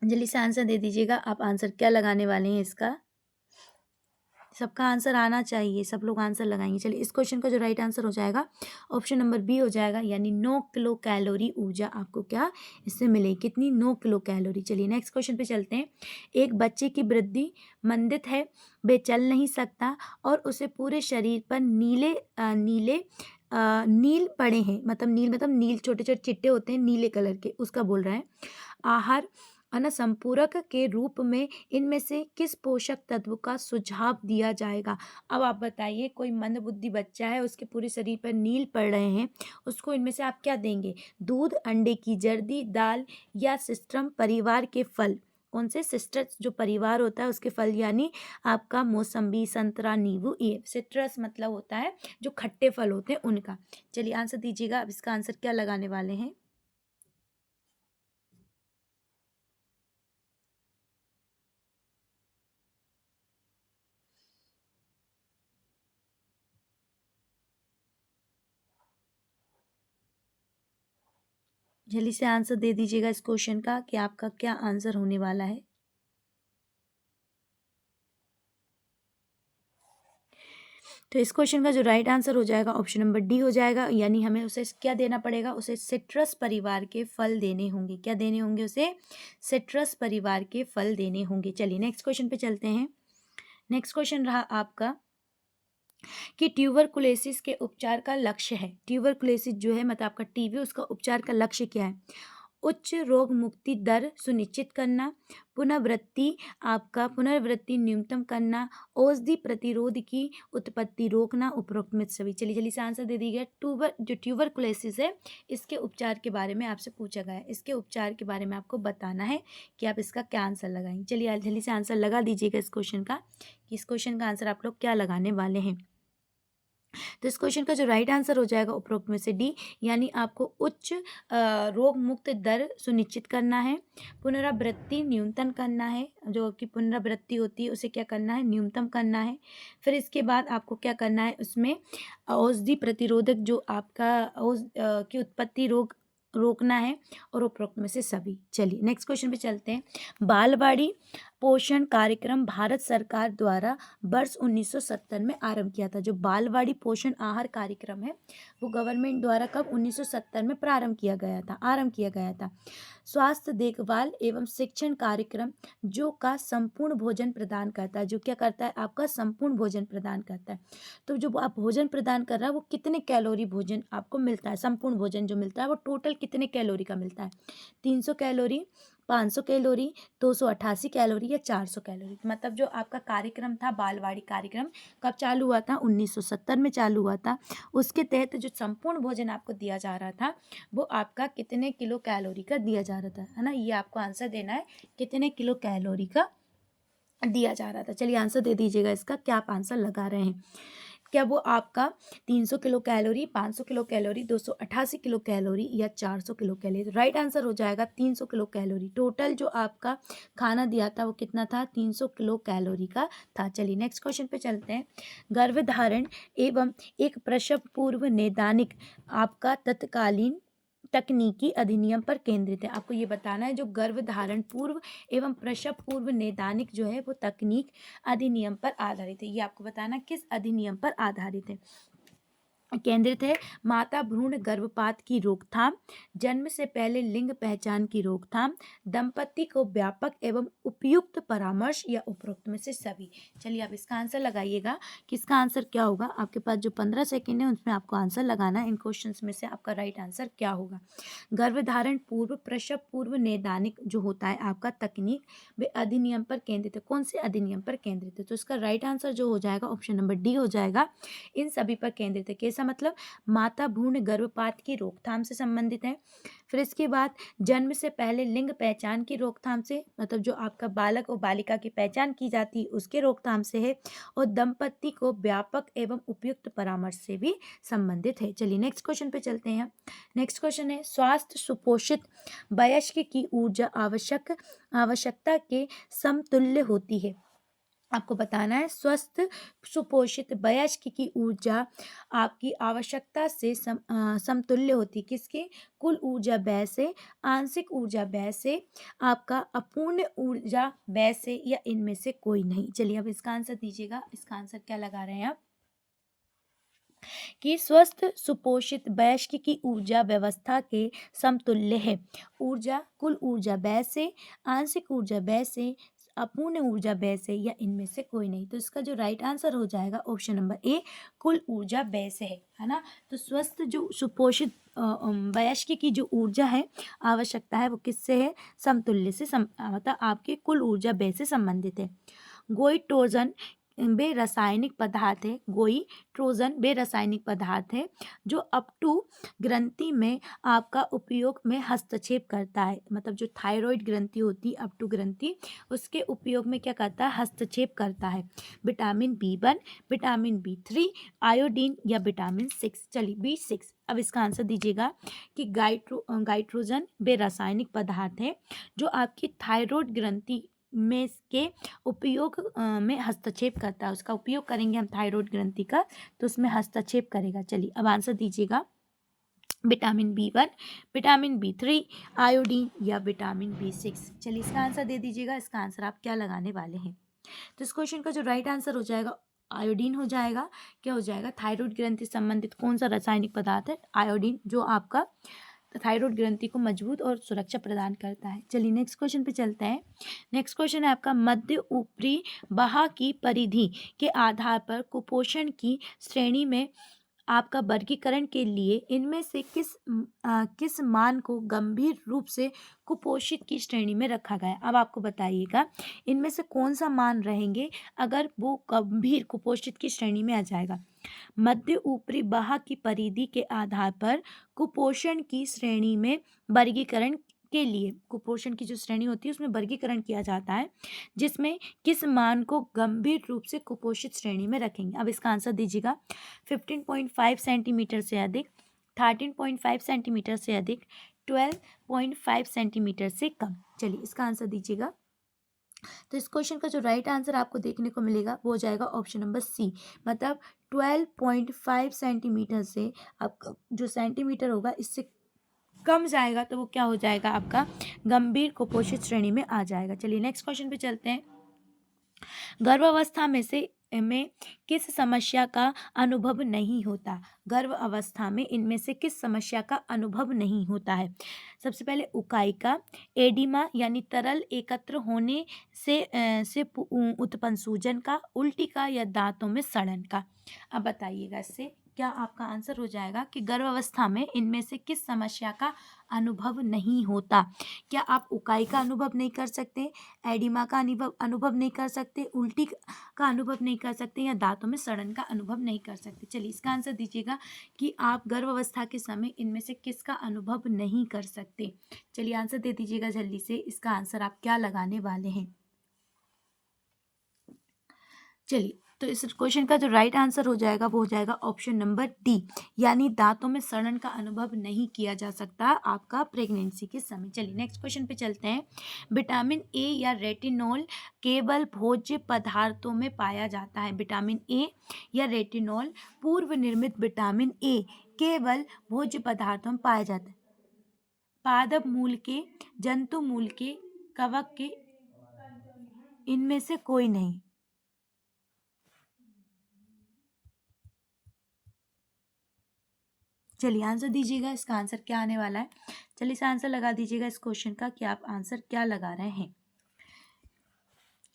जल्दी से आंसर दे दीजिएगा। आप आंसर क्या लगाने वाले हैं इसका? सबका आंसर आना चाहिए, सब लोग आंसर लगाएंगे। चलिए इस क्वेश्चन का जो राइट आंसर हो जाएगा ऑप्शन नंबर बी हो जाएगा, यानी 9 किलो कैलोरी ऊर्जा आपको क्या इससे मिलेगी? कितनी? 9 किलो कैलोरी। चलिए नेक्स्ट क्वेश्चन पे चलते हैं। एक बच्चे की वृद्धि मंदित है, वे चल नहीं सकता और उसे पूरे शरीर पर नील पड़े हैं, मतलब नील छोटे छोटे चिट्टे होते हैं नीले कलर के, उसका बोल रहा है। आहार अनुसंपूरक के रूप में इनमें से किस पोषक तत्व का सुझाव दिया जाएगा? अब आप बताइए, कोई मंदबुद्धि बच्चा है, उसके पूरे शरीर पर नील पड़ रहे हैं, उसको इनमें से आप क्या देंगे? दूध, अंडे की जर्दी, दाल, या सिस्टम परिवार के फल? कौन से? सिस्टर्स जो परिवार होता है उसके फल, यानी आपका मौसम्बी, संतरा, नींबू। ये सिट्रस मतलब होता है जो खट्टे फल होते हैं उनका। चलिए आंसर दीजिएगा। अब इसका आंसर क्या लगाने वाले हैं? जल्दी से आंसर दे दीजिएगा इस क्वेश्चन का कि आपका क्या आंसर होने वाला है। तो इस क्वेश्चन का जो राइट आंसर हो जाएगा ऑप्शन नंबर डी हो जाएगा, यानी हमें उसे क्या देना पड़ेगा? उसे सिट्रस परिवार के फल देने होंगे। क्या देने होंगे उसे? सिट्रस परिवार के फल देने होंगे। चलिए नेक्स्ट क्वेश्चन पे चलते हैं। नेक्स्ट क्वेश्चन रहा आपका कि ट्यूबरकुलोसिस के उपचार का लक्ष्य है। ट्यूबरकुलोसिस जो है, मतलब आपका टीबी, उसका उपचार का लक्ष्य क्या है? उच्च रोग मुक्ति दर सुनिश्चित करना, पुनर्वृत्ति न्यूनतम करना, औषधि प्रतिरोध की उत्पत्ति रोकना, उपरोक्त में सभी। चलिए जल्दी से आंसर दे दीजिए। ट्यूबरकुलोसिस है, इसके उपचार के बारे में आपसे पूछा गया है, इसके उपचार के बारे में आपको बताना है कि आप इसका क्या आंसर लगाएंगे। चलिए जल्दी से आंसर लगा दीजिएगा इस क्वेश्चन का, कि इस क्वेश्चन का आंसर आप लोग क्या लगाने वाले हैं। तो इस क्वेश्चन का जो राइट आंसर हो जाएगा उपरोक्त में से डी, यानी आपको उच्च रोग मुक्त दर सुनिश्चित करना है, पुनरावृत्ति न्यूनतम करना है, जो कि पुनरावृत्ति होती है उसे क्या करना है? न्यूनतम करना है। फिर इसके बाद आपको क्या करना है? उसमें औषधि प्रतिरोधक जो आपका की उत्पत्ति रोकना है, और उपरोक्त में से सभी। चलिए नेक्स्ट क्वेश्चन पे चलते हैं। बालवाड़ी पोषण कार्यक्रम भारत सरकार द्वारा वर्ष 1970 में आरंभ किया था? जो बालवाड़ी पोषण आहार कार्यक्रम है वो गवर्नमेंट द्वारा कब 1970 में आरंभ किया गया था। स्वास्थ्य देखभाल एवं शिक्षण कार्यक्रम जो का संपूर्ण भोजन प्रदान करता है, जो क्या करता है आपका संपूर्ण भोजन प्रदान करता है। तो जो आप भोजन प्रदान कर रहा है वो कितने कैलोरी भोजन आपको मिलता है, संपूर्ण भोजन जो मिलता है वो टोटल कितने कैलोरी का मिलता है? 300 कैलोरी, 500 कैलोरी, 288 कैलोरी या 400 कैलोरी। मतलब जो आपका कार्यक्रम था बालवाड़ी कार्यक्रम कब चालू हुआ था? 1970 में चालू हुआ था। उसके तहत जो संपूर्ण भोजन आपको दिया जा रहा था वो आपका कितने किलो कैलोरी का दिया जा रहा था, है ना। ये आपको आंसर देना है, कितने किलो कैलोरी का दिया जा रहा था। चलिए आंसर दे दीजिएगा इसका, क्या आप आंसर लगा रहे हैं? क्या वो आपका 300 kilo calorie, 500 kilo calorie, 288 kilo calorie या 400 किलो कैलोरी? राइट आंसर हो जाएगा 300 किलो कैलोरी। टोटल जो आपका खाना दिया था वो कितना था? 300 किलो कैलोरी का था। चलिए नेक्स्ट क्वेश्चन पे चलते हैं। गर्भधारण एवं एक प्रसव पूर्व नैदानिक आपका तत्कालीन तकनीकी अधिनियम पर केंद्रित है। आपको ये बताना है जो गर्भधारण पूर्व एवं प्रसव पूर्व नैदानिक जो है वो तकनीक अधिनियम पर आधारित है। ये आपको बताना किस अधिनियम पर आधारित है, केंद्रित है। माता भ्रूण गर्भपात की रोकथाम, जन्म से पहले लिंग पहचान की रोकथाम, दंपति को व्यापक एवं उपयुक्त परामर्श या उपरोक्त में से सभी। चलिए आप इसका आंसर लगाइएगा कि इसका आंसर क्या होगा। आपके पास जो 15 सेकेंड है उसमें आपको आंसर लगाना है। इन क्वेश्चंस में से आपका राइट आंसर क्या होगा? गर्भधारण पूर्व प्रसव पूर्व नैदानिक जो होता है आपका तकनीक वे अधिनियम पर केंद्रित है। कौन से अधिनियम पर केंद्रित है? तो इसका राइट आंसर जो हो जाएगा ऑप्शन नंबर डी हो जाएगा, इन सभी पर केंद्रित है। कैसा मतलब? माता भ्रूण गर्भपात की रोकथाम से संबंधित है। फिर इसके बाद जन्म से पहले लिंग पहचान की रोकथाम से, मतलब जो आपका बालक और बालिका की पहचान की जाती है उसके रोकथाम से है। और दंपति को व्यापक एवं उपयुक्त परामर्श से भी संबंधित है। चलिए नेक्स्ट क्वेश्चन पे चलते हैं। नेक्स्ट क्वेश्चन है स्वास्थ्य सुपोषित वयस्क की ऊर्जा आवश्यकता के समतुल्य होती है। आपको बताना है स्वस्थ सुपोषित वयस्क की ऊर्जा आपकी आवश्यकता से समतुल्य होती है। किसकी? कुल ऊर्जा व्यय से, आंशिक ऊर्जा व्यय से, आपका अपूर्ण ऊर्जा व्यय से या इनमें से कोई नहीं। चलिए अब इसका आंसर दीजिएगा। इसका आंसर क्या लगा रहे हैं आप? कि स्वस्थ सुपोषित वयस्क की ऊर्जा व्यवस्था के समतुल्य है। ऊर्जा कुल ऊर्जा व्यय से, आंशिक ऊर्जा व्यय से, अपूर्ण ऊर्जा व्यय से या इनमें से कोई नहीं। तो इसका जो राइट आंसर हो जाएगा ऑप्शन नंबर ए, कुल ऊर्जा व्यय से है ना। तो स्वस्थ जो सुपोषित वयस्क की जो ऊर्जा है आवश्यकता है वो किससे है? समतुल्य से मतलब आपके कुल ऊर्जा व्यय से संबंधित है। गोइट्रोजन वे रासायनिक पदार्थ है, गोइट्रोजन वे रासायनिक पदार्थ है जो अप टू ग्रंथि में आपका उपयोग में हस्तक्षेप करता है। मतलब जो थायराइड ग्रंथि होती है, अप टू ग्रंथि, उसके उपयोग में क्या करता है? हस्तक्षेप करता है। Vitamin B1, vitamin B3, iodine या विटामिन 6। चलिए B6। अब इसका आंसर दीजिएगा कि गाइट्रोजन वे रासायनिक पदार्थ है जो आपकी थायराइड ग्रंथि में के उपयोग में हस्तक्षेप करता है। उसका उपयोग करेंगे हम थायराइड ग्रंथि का तो उसमें हस्तक्षेप करेगा। चलिए अब आंसर दीजिएगा vitamin B1, vitamin B3, iodine या विटामिन B6। चलिए इसका आंसर दे दीजिएगा। इसका आंसर आप क्या लगाने वाले हैं? तो इस क्वेश्चन का जो राइट आंसर हो जाएगा आयोडीन हो जाएगा। क्या हो जाएगा? थायराइड ग्रंथि संबंधित कौन सा रासायनिक पदार्थ है? आयोडीन, जो आपका थायराइड ग्रंथि को मजबूत और सुरक्षा प्रदान करता है। चलिए नेक्स्ट क्वेश्चन पे चलते हैं। नेक्स्ट क्वेश्चन है आपका मध्य ऊपरी बाह की परिधि के आधार पर कुपोषण की श्रेणी में आपका वर्गीकरण के लिए इनमें से किस मान को गंभीर रूप से कुपोषित की श्रेणी में रखा गया है। अब आपको बताइएगा इनमें से कौन सा मान रहेंगे अगर वो गंभीर कुपोषित की श्रेणी में आ जाएगा। मध्य ऊपरी बाह की परिधि के आधार पर कुपोषण की श्रेणी में वर्गीकरण के लिए, कुपोषण की जो श्रेणी होती है उसमें वर्गीकरण किया जाता है जिसमें किस मान को गंभीर रूप से कुपोषित श्रेणी में रखेंगे। अब इसका आंसर दीजिएगा 15.5 सेंटीमीटर से अधिक, 13.5 सेंटीमीटर से अधिक, 12.5 सेंटीमीटर से कम। चलिए इसका आंसर दीजिएगा। तो इस क्वेश्चन का जो राइट आंसर आपको देखने को मिलेगा वो हो जाएगा ऑप्शन नंबर सी, मतलब 12.5 सेंटीमीटर से आपका जो सेंटीमीटर होगा इससे कम जाएगा तो वो क्या हो जाएगा? आपका गंभीर कुपोषित श्रेणी में आ जाएगा। चलिए नेक्स्ट क्वेश्चन पे चलते हैं। गर्भावस्था में किस समस्या का अनुभव नहीं होता? गर्भ अवस्था में इनमें से किस समस्या का अनुभव नहीं होता है? सबसे पहले उकाई का, एडिमा यानी तरल एकत्र होने से उत्पन्न सूजन का, उल्टी का, या दांतों में सड़न का। अब बताइएगा इससे क्या आपका आंसर हो जाएगा कि गर्भावस्था में इनमें से किस समस्या का अनुभव नहीं होता? क्या आप उकाई का अनुभव नहीं कर सकते, एडिमा का अनुभव नहीं कर सकते, उल्टी का अनुभव नहीं कर सकते, या दांतों में सड़न का अनुभव नहीं कर सकते? चलिए इसका आंसर दीजिएगा कि आप गर्भावस्था के समय इनमें से किसका अनुभव नहीं कर सकते। चलिए आंसर दे दीजिएगा जल्दी से, इसका आंसर आप क्या लगाने वाले हैं? चलिए तो इस क्वेश्चन का जो राइट आंसर हो जाएगा वो हो जाएगा ऑप्शन नंबर डी, यानी दांतों में सड़न का अनुभव नहीं किया जा सकता आपका प्रेगनेंसी के समय। चलिए नेक्स्ट क्वेश्चन पे चलते हैं। विटामिन ए या रेटिनॉल केवल भोज्य पदार्थों में पाया जाता है? विटामिन ए या रेटिनॉल पूर्व निर्मित विटामिन ए केवल भोज्य पदार्थों में पाया जाता है? पादप मूल के, जंतु मूल के, कवक के, इनमें से कोई नहीं। चलिए आंसर दीजिएगा, इसका आंसर क्या आने वाला है? चलिए इस आंसर लगा दीजिएगा इस क्वेश्चन का कि आप आंसर क्या लगा रहे हैं।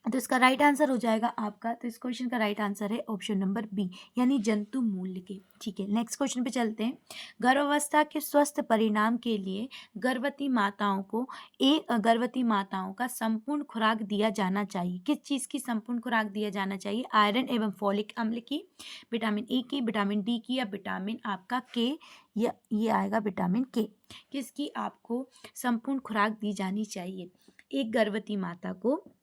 तो इसका राइट आंसर हो जाएगा आपका, तो इस क्वेश्चन का राइट आंसर है ऑप्शन नंबर बी, यानी जंतु मूल्य के। ठीक है नेक्स्ट क्वेश्चन पे चलते हैं। गर्भावस्था के स्वस्थ परिणाम के लिए गर्भवती माताओं का संपूर्ण खुराक दिया जाना चाहिए? किस चीज़ की संपूर्ण खुराक दिया जाना चाहिए? आयरन एवं फॉलिक अम्ल की, विटामिन ए की, विटामिन डी की, या विटामिन आपका के, या ये आएगा विटामिन के। किसकी आपको संपूर्ण खुराक दी जानी चाहिए? एक गर्भवती माता को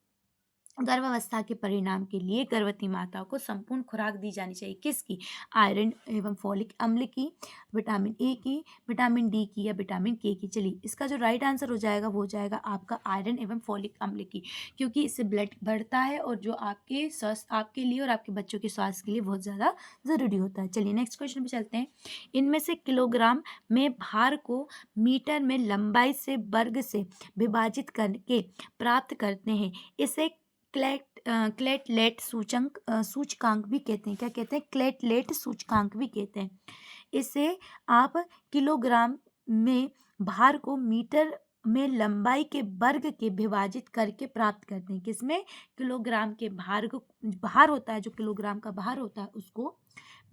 गर्भावस्था के परिणाम के लिए गर्भवती माताओं को संपूर्ण खुराक दी जानी चाहिए। किसकी? आयरन एवं फॉलिक अम्ल की, विटामिन ए की, विटामिन डी की, या विटामिन के की। चलिए इसका जो राइट आंसर हो जाएगा वो हो जाएगा आपका आयरन एवं फॉलिक अम्ल की, क्योंकि इससे ब्लड बढ़ता है और जो आपके स्वास्थ्य, आपके लिए और आपके बच्चों के स्वास्थ्य के लिए बहुत ज़्यादा ज़रूरी होता है। चलिए नेक्स्ट क्वेश्चन पे चलते हैं। इनमें से किलोग्राम में भार को मीटर में लंबाई से वर्ग से विभाजित करके प्राप्त करते हैं, इसे क्लेटलेट सूचकांक भी कहते हैं। क्या कहते हैं? क्लेटलेट सूचकांक भी कहते हैं। इसे आप किलोग्राम में भार को मीटर में लंबाई के वर्ग के विभाजित करके प्राप्त करते हैं। किसमें? किलोग्राम के भार को, भार होता है जो किलोग्राम का भार होता है उसको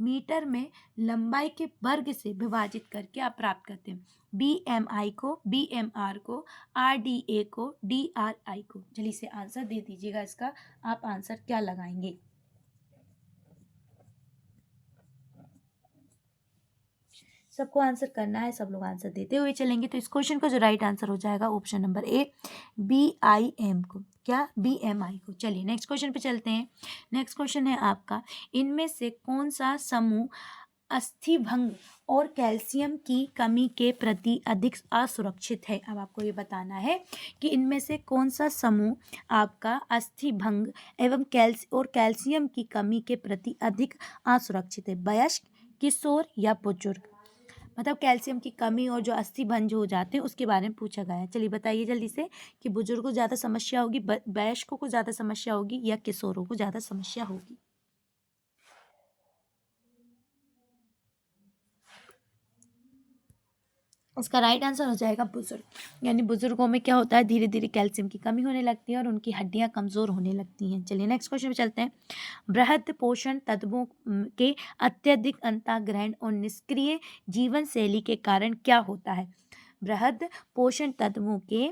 मीटर में लंबाई के वर्ग से विभाजित करके आप प्राप्त करते हैं। BMI को, BMR को, RDA को, DRI को। जल्दी से आंसर दे दीजिएगा इसका, आप आंसर क्या लगाएंगे? सबको आंसर करना है, सब लोग आंसर देते हुए चलेंगे। तो इस क्वेश्चन का जो राइट आंसर हो जाएगा ऑप्शन नंबर ए, BIM को। क्या? BMI को। चलिए नेक्स्ट क्वेश्चन पे चलते हैं। नेक्स्ट क्वेश्चन है आपका, इनमें से कौन सा समूह अस्थिभंग और कैल्शियम की कमी के प्रति अधिक असुरक्षित है? अब आपको ये बताना है कि इनमें से कौन सा समूह आपका अस्थिभंग एवं कैल्शियम की कमी के प्रति अधिक असुरक्षित है? वयस्क, किशोर, या बुजुर्ग? मतलब कैल्शियम की कमी और जो अस्थि भंज हो जाते हैं उसके बारे में पूछा गया है। चलिए बताइए जल्दी से कि बुजुर्गों को ज़्यादा समस्या होगी, वयस्कों को ज़्यादा समस्या होगी, या किशोरों को ज़्यादा समस्या होगी? उसका राइट आंसर हो जाएगा बुजुर्ग, यानी बुजुर्गों में क्या होता है, धीरे धीरे कैल्शियम की कमी होने लगती है और उनकी हड्डियां कमज़ोर होने लगती हैं। चलिए नेक्स्ट क्वेश्चन पे चलते हैं। बृहद पोषण तत्वों के अत्यधिक अंतःग्रहण और निष्क्रिय जीवन शैली के कारण क्या होता है? बृहद पोषण तत्वों के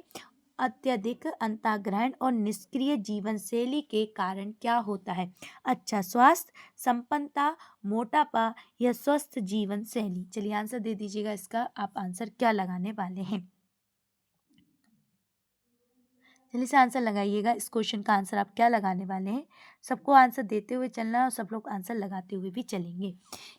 अत्यधिक अंतःग्रहण और निष्क्रिय जीवन शैली के कारण क्या होता है? अच्छा स्वास्थ्य, संपन्नता, मोटापा, या स्वस्थ जीवन शैली? चलिए आंसर दे दीजिएगा इसका, आप आंसर क्या लगाने वाले हैं? जल्दी से आंसर लगाइएगा, इस क्वेश्चन का आंसर आप क्या लगाने वाले हैं? सबको आंसर देते हुए चलना है और सब लोग आंसर लगाते हुए भी चलेंगे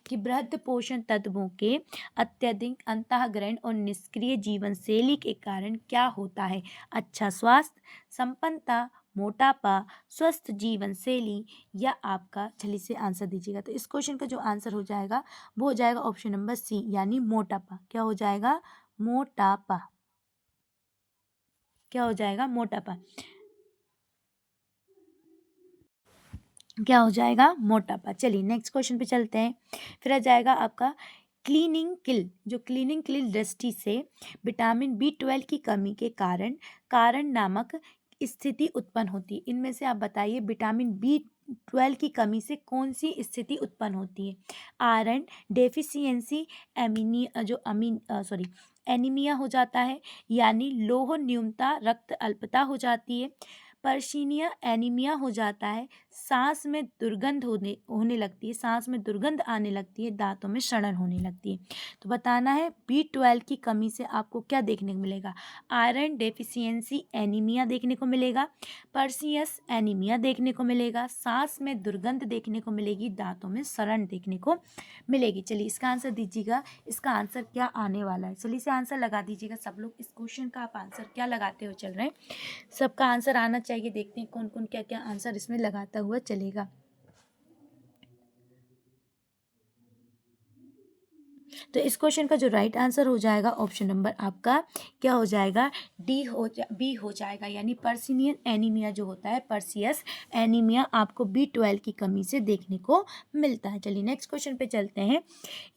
कि बृहद पोषण तत्वों के अत्यधिक अंतःग्रहण और निष्क्रिय जीवन शैली के कारण क्या होता है? अच्छा स्वास्थ्य, संपन्नता, मोटापा, स्वस्थ जीवन शैली, या आपका, जल्दी से आंसर दीजिएगा। तो इस क्वेश्चन का जो आंसर हो जाएगा वो हो जाएगा ऑप्शन नंबर सी, यानी मोटापा। क्या हो जाएगा? मोटापा। क्या हो जाएगा? मोटापा। क्या हो जाएगा? मोटापा। चलिए नेक्स्ट क्वेश्चन पे चलते हैं। फिर आ जाएगा आपका क्लीनिंग किल। जो क्लीनिंग किल दृष्टि से विटामिन B12 की कमी के कारण नामक स्थिति उत्पन्न होती है। इनमें से आप बताइए विटामिन B12 की कमी से कौन सी स्थिति उत्पन्न होती है? आयरन डेफिशिएंसी, एनीमिया हो जाता है, यानी लोह न्यूनता, रक्त अल्पता हो जाती है, पर्शीनिया एनीमिया हो जाता है, सांस में दुर्गंध होने लगती है, सांस में दुर्गंध आने लगती है, दांतों में सड़न होने लगती है। तो बताना है B12 की कमी से आपको क्या देखने को मिलेगा? आयरन डेफिशिएंसी एनीमिया देखने को मिलेगा, पर्सियस एनीमिया देखने को मिलेगा, सांस में दुर्गंध देखने को मिलेगी, दांतों में सड़न देखने को मिलेगी। चलिए इसका आंसर दीजिएगा, इसका आंसर क्या आने वाला है? चलिए इसे आंसर लगा दीजिएगा सब लोग। इस क्वेश्चन का आप आंसर क्या लगाते हुए चल रहे हैं? सबका आंसर आना चाहिए। देखते हैं कौन कौन क्या क्या आंसर इसमें लगाता हुआ चलेगा। तो इस क्वेश्चन का जो राइट आंसर हो जाएगा ऑप्शन नंबर आपका क्या हो जाएगा? बी हो जाएगा, यानी पर्सिनियन एनीमिया जो होता है, पर्सियस एनीमिया आपको B12 की कमी से देखने को मिलता है। चलिए नेक्स्ट क्वेश्चन पे चलते हैं।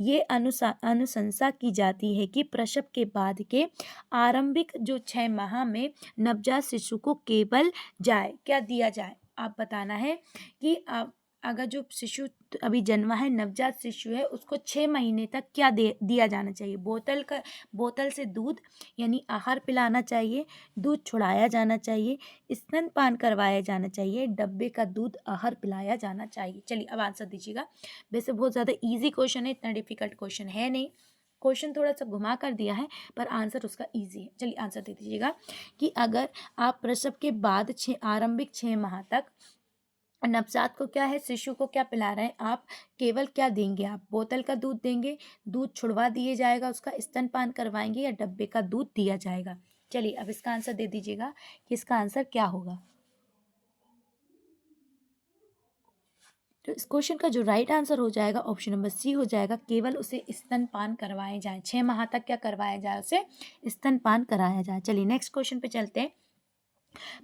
ये अनुशंसा की जाती है कि प्रसव के बाद के आरंभिक जो 6 माह में नवजात शिशु को केवल क्या दिया जाए? आप बताना है कि आप अगर जो शिशु अभी जन्मा है, नवजात शिशु है, उसको 6 महीने तक क्या दिया जाना चाहिए? बोतल से दूध यानी आहार पिलाना चाहिए, दूध छुड़ाया जाना चाहिए, स्तनपान करवाया जाना चाहिए, डब्बे का दूध आहार पिलाया जाना चाहिए। चलिए अब आंसर दीजिएगा। वैसे बहुत ज़्यादा ईजी क्वेश्चन है, इतना डिफिकल्ट क्वेश्चन है नहीं। क्वेश्चन थोड़ा सा घुमा कर दिया है पर आंसर उसका ईजी है। चलिए आंसर दे दीजिएगा कि अगर आप प्रसव के बाद आरंभिक 6 माह तक नवजात को क्या है, शिशु को क्या पिला रहे हैं आप? केवल क्या देंगे आप? बोतल का दूध देंगे, दूध छुड़वा दिए जाएगा, उसका स्तनपान करवाएंगे, या डब्बे का दूध दिया जाएगा? चलिए अब इसका आंसर दे दीजिएगा कि इसका आंसर क्या होगा। तो इस क्वेश्चन का जो राइट आंसर हो जाएगा ऑप्शन नंबर सी हो जाएगा, केवल उसे स्तनपान करवाए जाए। 6 माह तक क्या करवाया जाए? उसे स्तनपान कराया जाए। चलिए नेक्स्ट क्वेश्चन पे चलते हैं।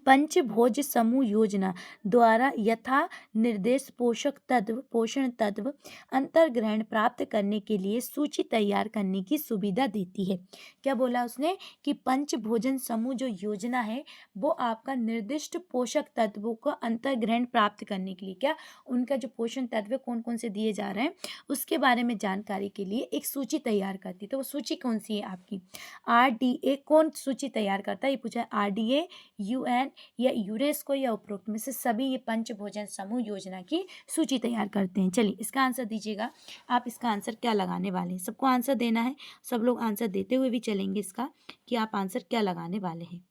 पंचभोज समूह योजना द्वारा यथा निर्देश पोषण तत्व अंतर्ग्रहण प्राप्त करने के लिए सूची तैयार करने की सुविधा देती है। क्या बोला उसने? कि पंचभोजन समूह जो योजना है वो आपका निर्दिष्ट पोषक तत्वों का अंतर्ग्रहण प्राप्त करने के लिए, क्या उनका जो पोषण तत्व कौन कौन से दिए जा रहे हैं उसके बारे में जानकारी के लिए एक सूची तैयार करती है। तो वो सूची कौन सी है आपकी? RDA कौन सूची तैयार करता है? ये पूछा है। RDA, UN या यूनेस्को या उपरोक्त में से सभी ये पंचभोजन समूह योजना की सूची तैयार करते हैं। चलिए इसका आंसर दीजिएगा। आप इसका आंसर क्या लगाने वाले हैं? सबको आंसर देना है, सब लोग आंसर देते हुए भी चलेंगे इसका कि आप आंसर क्या लगाने वाले हैं।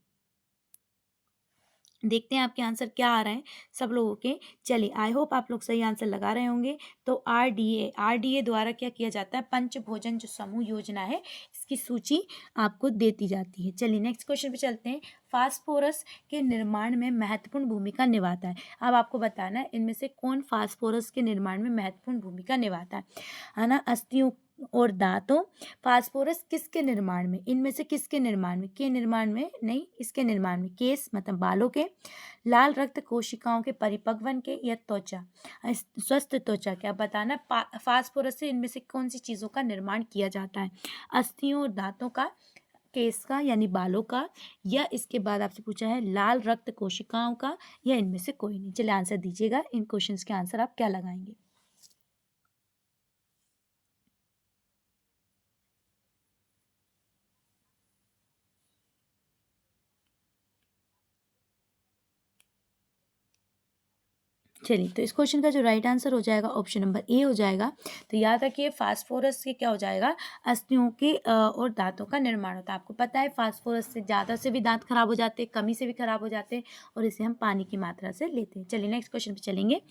देखते हैं आपके आंसर क्या आ रहे हैं सब लोगों के। चलिए आई होप आप लोग सही आंसर लगा रहे होंगे। तो RDA द्वारा क्या किया जाता है? पंचभोजन जो समूह योजना है इसकी सूची आपको देती जाती है। चलिए नेक्स्ट क्वेश्चन पे चलते हैं। फास्फोरस के निर्माण में महत्वपूर्ण भूमिका निभाता है। अब आपको बताना है इनमें से कौन फास्फोरस के निर्माण में महत्वपूर्ण भूमिका निभाता है ना? अस्थियों और दांतों। फास्फोरस किसके निर्माण में? इनमें से किसके निर्माण में? के निर्माण में नहीं, इसके निर्माण में। केस मतलब बालों के, लाल रक्त कोशिकाओं के परिपक्वन के, या त्वचा स्वस्थ त्वचा के? अब बताना फास्फोरस से इनमें से कौन सी चीजों का निर्माण किया जाता है? अस्थियों और दांतों का, केस का यानी बालों का, या इसके बाद आपसे पूछा है लाल रक्त कोशिकाओं का, या इनमें से कोई नहीं? चलिए आंसर दीजिएगा। इन क्वेश्चंस के आंसर आप क्या लगाएंगे? चलिए तो इस क्वेश्चन का जो राइट आंसर हो जाएगा ऑप्शन नंबर ए हो जाएगा। तो याद रखिए फास्फोरस से क्या हो जाएगा? अस्थियों के और दांतों का निर्माण होता है। आपको पता है फास्फोरस से ज़्यादा से भी दांत खराब हो जाते हैं, कमी से भी खराब हो जाते हैं, और इसे हम पानी की मात्रा से लेते हैं। चलिए नेक्स्ट क्वेश्चन पे चलेंगे।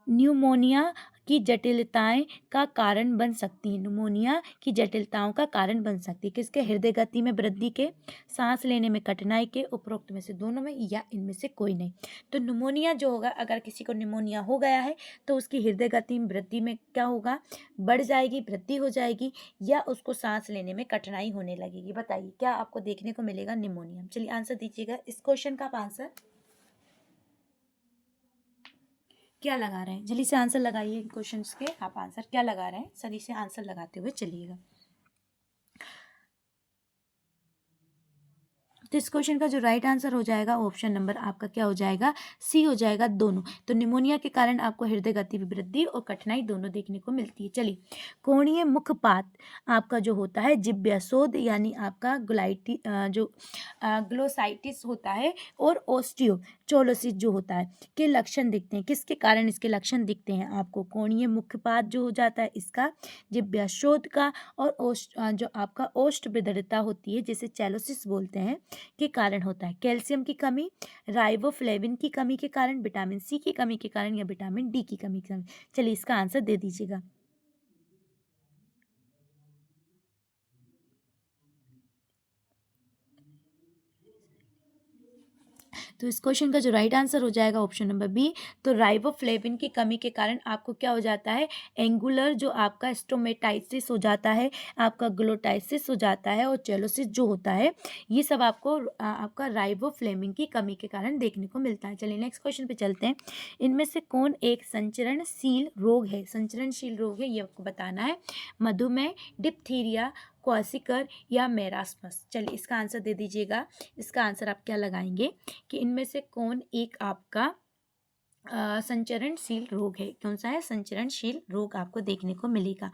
न्यूमोनिया की जटिलताएं का कारण बन सकती हैं। न्यूमोनिया की जटिलताओं का कारण बन सकती है किसके? हृदय गति में वृद्धि के, सांस लेने में कठिनाई के, उपरोक्त में से दोनों में, या इनमें से कोई नहीं? तो न्यूमोनिया जो होगा, अगर किसी को न्यूमोनिया हो गया है तो उसकी हृदय गति में वृद्धि में क्या होगा? बढ़ जाएगी, वृद्धि हो जाएगी, या उसको सांस लेने में कठिनाई होने लगेगी? बताइए क्या आपको देखने को मिलेगा? न्यूमोनिया। चलिए आंसर दीजिएगा इस क्वेश्चन का। आप आंसर क्या लगा रहे हैं, जल्दी से आंसर लगाइए क्वेश्चंस के। आप आंसर क्या लगा रहे हैं, जल्दी से आंसर लगाते हुए चलिएगा। तो इस क्वेश्चन का जो राइट आंसर हो जाएगा ऑप्शन नंबर आपका क्या हो जाएगा, सी हो जाएगा, दोनों। तो निमोनिया के कारण आपको हृदय गति में वृद्धि और कठिनाई दोनों देखने को मिलती है। चलिए, कोणीय मुखपात आपका जो होता है जिब्याशोथ यानी आपका ग्लोसाइटिस होता है और ओस्टियोचोलोसिस जो होता है के लक्षण दिखते हैं। किसके कारण इसके लक्षण दिखते हैं आपको? कोणीय मुखपात जो हो जाता है इसका, जिब्याशोथ का, और जो आपका ओष्ठ विदरिता होती है जिसे चैलोसिस बोलते हैं के कारण होता है। कैल्शियम की कमी, राइबोफ्लेविन की कमी के कारण, विटामिन सी की कमी के कारण, या विटामिन डी की कमी के कारण। चलिए इसका आंसर दे दीजिएगा। तो इस क्वेश्चन का जो राइट आंसर हो जाएगा ऑप्शन नंबर बी। तो राइबोफ्लेविन की कमी के कारण आपको क्या हो जाता है, एंगुलर जो आपका स्टोमेटाइसिस हो जाता है, आपका ग्लोटाइसिस हो जाता है, और चेलोसिस जो होता है, ये सब आपको आपका राइबोफ्लेविन की कमी के कारण देखने को मिलता है। चलिए नेक्स्ट क्वेश्चन पे चलते हैं। इनमें से कौन एक संचरणशील रोग है? संचरणशील रोग है ये आपको बताना है। मधुमेह, डिप्थीरिया, क्वासिकर, या मेरास्मस। चलिए इसका आंसर दे दीजिएगा। इसका आंसर आप क्या लगाएंगे कि इनमें से कौन एक आपका संचरणशील रोग है? कौन सा है संचरणशील रोग आपको देखने को मिलेगा?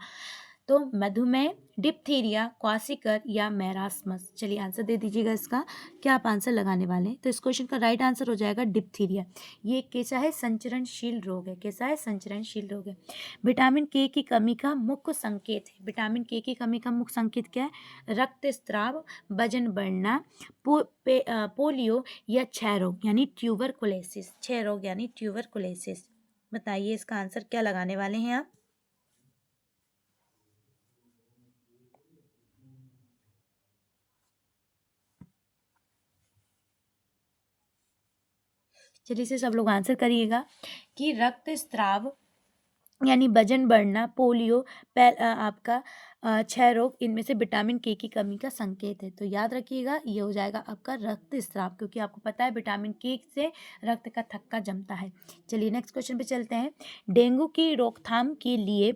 तो मधुमेह, डिप्थीरिया, क्वासिकर, या मेरास्मस। चलिए आंसर दे दीजिएगा इसका। क्या आप आंसर लगाने वाले हैं? तो इस क्वेश्चन का राइट आंसर हो जाएगा डिप्थीरिया। ये कैसा है, संचरणशील रोग है। कैसा है, संचरणशील रोग है। विटामिन के की कमी का मुख्य संकेत है। विटामिन के की कमी का मुख्य संकेत क्या है? रक्तस्राव, वजन बढ़ना, पोलियो, या क्षय रोग यानी ट्यूबरकुलोसिस। क्षय रोग यानी ट्यूबरकुलोसिस। बताइए इसका आंसर क्या लगाने वाले हैं आप? चलिए से सब लोग आंसर करिएगा कि रक्तस्राव यानी वजन बढ़ना, पोलियो, आपका क्षय रोग, इनमें से विटामिन के की कमी का संकेत है। तो याद रखिएगा ये हो जाएगा आपका रक्तस्राव, क्योंकि आपको पता है विटामिन के से रक्त का थक्का जमता है। चलिए नेक्स्ट क्वेश्चन पे चलते हैं। डेंगू की रोकथाम के लिए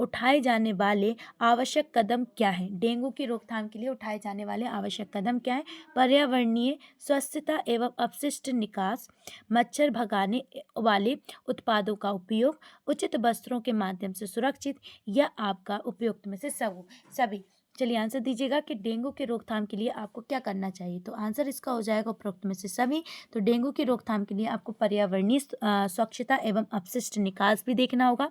उठाए जाने वाले आवश्यक कदम क्या है? डेंगू की रोकथाम के लिए उठाए जाने वाले आवश्यक कदम क्या है? पर्यावरणीय स्वच्छता एवं अपशिष्ट निकास, मच्छर भगाने वाले उत्पादों का उपयोग, उचित वस्त्रों के माध्यम से सुरक्षित, या आपका उपयुक्त में से सभी। चलिए आंसर दीजिएगा कि डेंगू की रोकथाम के लिए आपको क्या करना चाहिए। तो आंसर इसका हो जाएगा उपरोक्त में से सभी। तो डेंगू की रोकथाम के लिए आपको पर्यावरणीय स्वच्छता एवं अपशिष्ट निकास भी देखना होगा,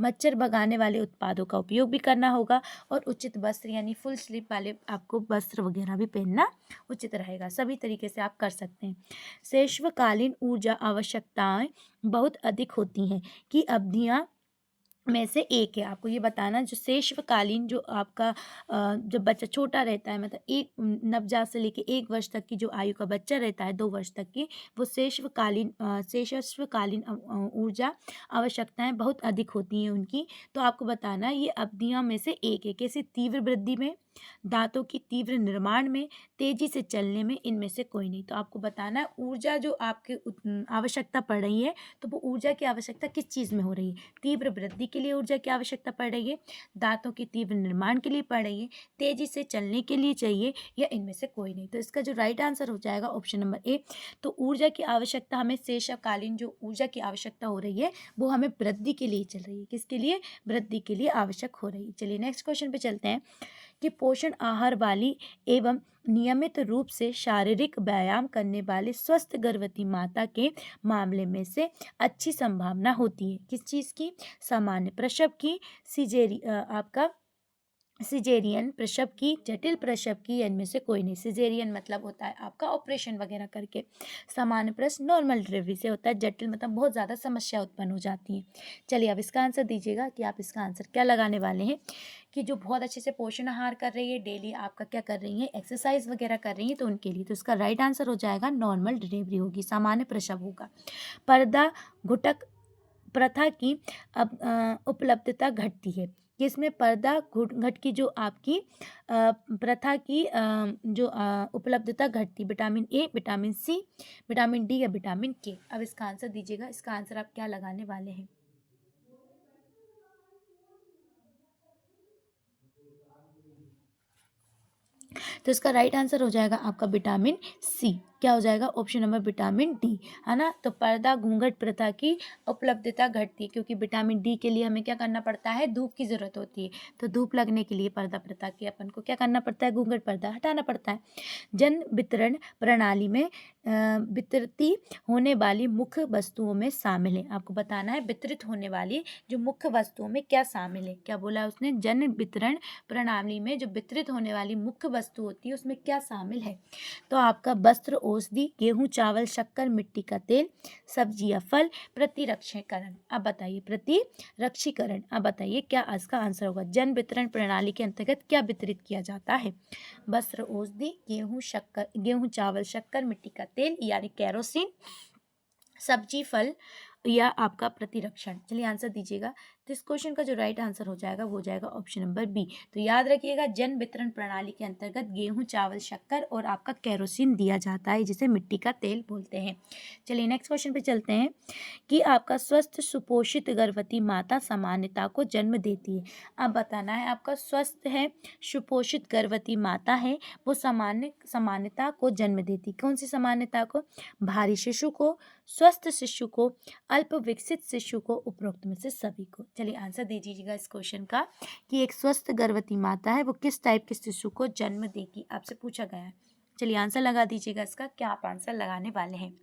मच्छर भगाने वाले उत्पादों का उपयोग भी करना होगा, और उचित वस्त्र यानी फुल स्लीव वाले आपको वस्त्र वगैरह भी पहनना उचित रहेगा। सभी तरीके से आप कर सकते हैं। शेषकालीन ऊर्जा आवश्यकताएं बहुत अधिक होती हैं कि अवधियाँ में से एक है। आपको ये बताना, जो शेषकालीन जो आपका जब बच्चा छोटा रहता है, मतलब एक नवजात से लेके 1 वर्ष तक की जो आयु का बच्चा रहता है, 2 वर्ष तक की, वो शेषकालीन ऊर्जा आवश्यकताएं बहुत अधिक होती हैं उनकी। तो आपको बताना है ये अवधियों में से एक है। कैसे? तीव्र वृद्धि में, दांतों की तीव्र निर्माण में, तेजी से चलने में, इनमें से कोई नहीं। तो आपको बताना है ऊर्जा जो आपके आवश्यकता पड़ रही है, तो वो ऊर्जा की आवश्यकता किस चीज़ में हो रही है? तीव्र वृद्धि के लिए ऊर्जा की आवश्यकता पड़ रही है, दांतों की तीव्र निर्माण के लिए पड़ रही है, तेजी से चलने के लिए चाहिए, या इनमें से कोई नहीं। तो इसका जो राइट आंसर हो जाएगा ऑप्शन नंबर ए। तो ऊर्जा की आवश्यकता हमें शेषकालीन जो ऊर्जा की आवश्यकता हो रही है वो हमें वृद्धि के लिए चल रही है। किसके लिए? वृद्धि के लिए आवश्यक हो रही है। चलिए नेक्स्ट क्वेश्चन पे चलते हैं कि पोषण आहार वाली एवं नियमित रूप से शारीरिक व्यायाम करने वाले स्वस्थ गर्भवती माता के मामले में से अच्छी संभावना होती है किस चीज़ की? सामान्य प्रसव की, आपका सिजेरियन प्रसव की, जटिल प्रसव की, या इनमें से कोई नहीं। सिजेरियन मतलब होता है आपका ऑपरेशन वगैरह करके, सामान्य प्रसव नॉर्मल डिलीवरी से होता है, जटिल मतलब बहुत ज़्यादा समस्या उत्पन्न हो जाती है। चलिए अब इसका आंसर दीजिएगा कि आप इसका आंसर क्या लगाने वाले हैं। कि जो बहुत अच्छे से पोषण आहार कर रही है, डेली आपका क्या कर रही है, एक्सरसाइज वगैरह कर रही है, तो उनके लिए। तो इसका राइट आंसर हो जाएगा नॉर्मल डिलीवरी होगी, सामान्य प्रसव होगा। पर्दा घुटक प्रथा की अब उपलब्धता घटती है। किसमें पर्दा घूंघट की जो आपकी प्रथा की जो उपलब्धता घटती, vitamin A, vitamin C, vitamin D या विटामिन के। अब इसका आंसर दीजिएगा, इसका आंसर आप क्या लगाने वाले हैं। तो इसका राइट आंसर हो जाएगा आपका विटामिन सी। क्या हो जाएगा, ऑप्शन नंबर विटामिन डी, है ना। तो पर्दा घूंघट प्रथा की उपलब्धता घटती है, क्योंकि विटामिन डी के लिए हमें क्या करना पड़ता है, धूप की जरूरत होती है। तो धूप लगने के लिए पर्दा प्रथा की अपन को क्या करना पड़ता है, घूंघट पर्दा हटाना पड़ता है। जन वितरण प्रणाली में वितरित होने वाली मुख्य वस्तुओं में शामिल है। आपको बताना है वितरित होने वाली जो मुख्य वस्तुओं में क्या शामिल है। क्या बोला उसने, जन वितरण प्रणाली में जो वितरित होने वाली मुख्य वस्तु होती है उसमें क्या शामिल है। तो आपका वस्त्र, औषधि, गेहूं, चावल, शक्कर, मिट्टी का तेल, सब्जी या फल, प्रतिरक्षीकरण। अब बताइए, प्रतिरक्षीकरण। अब बताइए क्या इसका आंसर होगा। जन वितरण प्रणाली के अंतर्गत क्या वितरित किया जाता है। वस्त्र, औषधि, गेहूं, चावल, शक्कर, मिट्टी का तेल यानी केरोसिन, सब्जी, फल या आपका प्रतिरक्षण। चलिए आंसर दीजिएगा। तो इस क्वेश्चन का जो राइट आंसर हो जाएगा वो हो जाएगा ऑप्शन नंबर बी। तो याद रखिएगा, जन वितरण प्रणाली के अंतर्गत गेहूं, चावल, शक्कर और आपका केरोसिन दिया जाता है, जिसे मिट्टी का तेल बोलते हैं। चलिए नेक्स्ट क्वेश्चन पे चलते हैं कि आपका स्वस्थ सुपोषित गर्भवती माता सामान्यता को जन्म देती है। अब बताना है आपका स्वस्थ है सुपोषित गर्भवती माता है वो सामान्यता को जन्म देती। कौन सी सामान्यता को, भारी शिशु को, स्वस्थ शिशु को, अल्प विकसित शिशु को, उपरोक्त में से सभी को। चलिए आंसर दे दीजिएगा इस क्वेश्चन का कि एक स्वस्थ गर्भवती माता है वो किस टाइप के शिशु को जन्म देगी, आपसे पूछा गया है। चलिए आंसर लगा दीजिएगा इसका। क्या आप आंसर लगाने वाले हैं।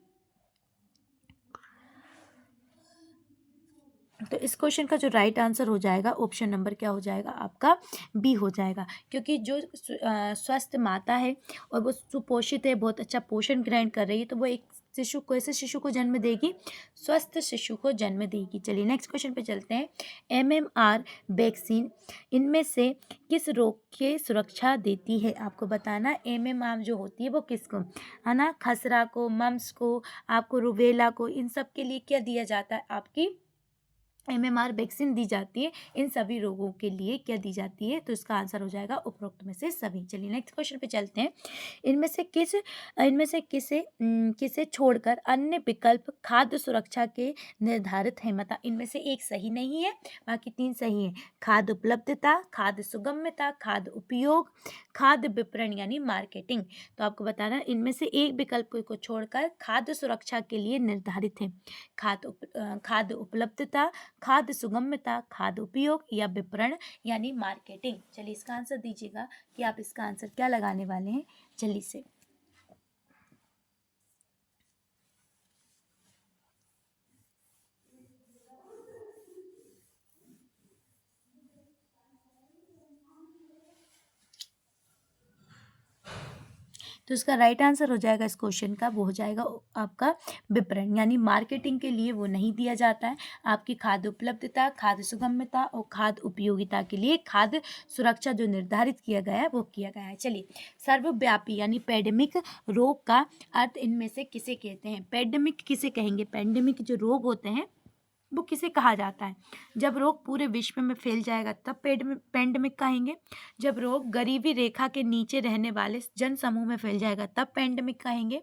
तो इस क्वेश्चन का जो राइट आंसर हो जाएगा ऑप्शन नंबर क्या हो जाएगा आपका, बी हो जाएगा। क्योंकि जो स्वस्थ माता है और वो सुपोषित है, बहुत अच्छा पोषण ग्रहण कर रही है, तो वो एक शिशु को, ऐसे शिशु को जन्म देगी, स्वस्थ शिशु को जन्म देगी। चलिए नेक्स्ट क्वेश्चन पे चलते हैं। MMR वैक्सीन इनमें से किस रोग के सुरक्षा देती है। आपको बताना MMR जो होती है वो किसको, है ना, खसरा को, मम्स को, आपको रुबेला को, इन सब के लिए क्या दिया जाता है, आपकी MMR वैक्सीन दी जाती है। इन सभी रोगों के लिए क्या दी जाती है। तो इसका आंसर हो जाएगा उपरोक्त में से सभी। चलिए नेक्स्ट क्वेश्चन पे चलते हैं। किसे छोड़कर अन्य विकल्प खाद्य सुरक्षा के निर्धारित है। मतलब इनमें से एक सही नहीं है, बाकी तीन सही है। खाद्य उपलब्धता, खाद्य सुगम्यता, खाद्य उपयोग, खाद्य विपणन यानी मार्केटिंग। तो आपको बताना इनमें से एक विकल्प को छोड़कर खाद्य सुरक्षा के लिए निर्धारित है। खाद्य उपलब्धता, खाद्य सुगम्यता, खाद्य उपयोग या विपणन यानी मार्केटिंग। चलिए इसका आंसर दीजिएगा कि आप इसका आंसर क्या लगाने वाले हैं जल्दी से। तो इसका राइट आंसर हो जाएगा इस क्वेश्चन का, वो हो जाएगा आपका विपणन यानी मार्केटिंग के लिए वो नहीं दिया जाता है। आपकी खाद्य उपलब्धता, खाद्य सुगम्यता और खाद्य उपयोगिता के लिए खाद्य सुरक्षा जो निर्धारित किया गया है वो किया गया है। चलिए, सर्वव्यापी यानी पैंडेमिक रोग का अर्थ इनमें से किसे कहते हैं। पैंडेमिक किसे कहेंगे, पैंडेमिक जो रोग होते हैं वो किसे कहा जाता है। जब रोग पूरे विश्व में फैल जाएगा तब पैंडेमिक कहेंगे। जब रोग गरीबी रेखा के नीचे रहने वाले जन समूह में फैल जाएगा तब पैंडेमिक कहेंगे।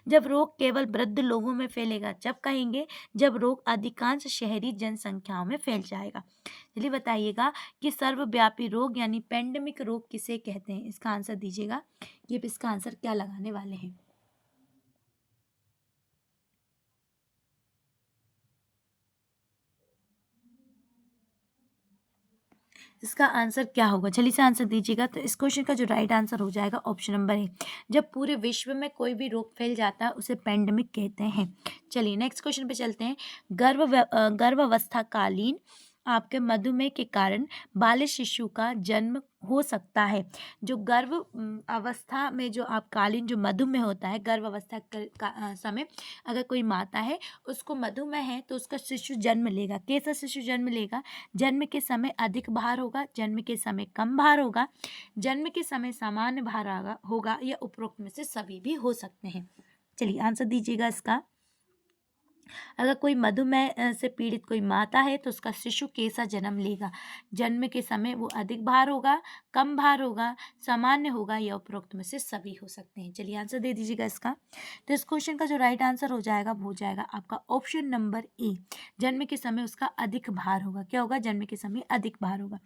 जब रोग केवल वृद्ध लोगों में फैलेगा जब कहेंगे। जब रोग अधिकांश शहरी जनसंख्याओं में फैल जाएगा। चलिए बताइएगा कि सर्वव्यापी रोग यानी पैंडेमिक रोग किसे कहते हैं। इसका आंसर दीजिएगा कि आप इसका आंसर क्या लगाने वाले हैं। इसका आंसर क्या होगा, जल्दी से आंसर दीजिएगा। तो इस क्वेश्चन का जो राइट आंसर हो जाएगा ऑप्शन नंबर ए। जब पूरे विश्व में कोई भी रोग फैल जाता है उसे पैंडेमिक कहते हैं। चलिए नेक्स्ट क्वेश्चन पे चलते हैं। गर्भावस्थाकालीन आपके मधुमेह के कारण बालिग शिशु का जन्म हो सकता है। जो गर्भ अवस्था में जो आपकालीन जो मधुमेह होता है, गर्भ अवस्था का समय अगर कोई माता है उसको मधुमेह है तो उसका शिशु जन्म लेगा। कैसा शिशु जन्म लेगा, जन्म के समय अधिक भार होगा, जन्म के समय कम भार होगा, जन्म के समय सामान्य भार होगा या उपरोक्त में से सभी भी हो सकते हैं। चलिए आंसर दीजिएगा इसका। अगर कोई मधुमेह से पीड़ित कोई माता है तो उसका शिशु कैसा जन्म लेगा? जन्म के समय वो अधिक भार होगा, कम भार होगा, सामान्य होगा या उपरोक्त में से सभी हो सकते हैं। चलिए आंसर दे दीजिएगा इसका। तो इस क्वेश्चन का जो राइट आंसर हो जाएगा वो हो जाएगा आपका ऑप्शन नंबर ए। जन्म के समय उसका अधिक भार होगा। क्या होगा? जन्म के समय अधिक भार होगा।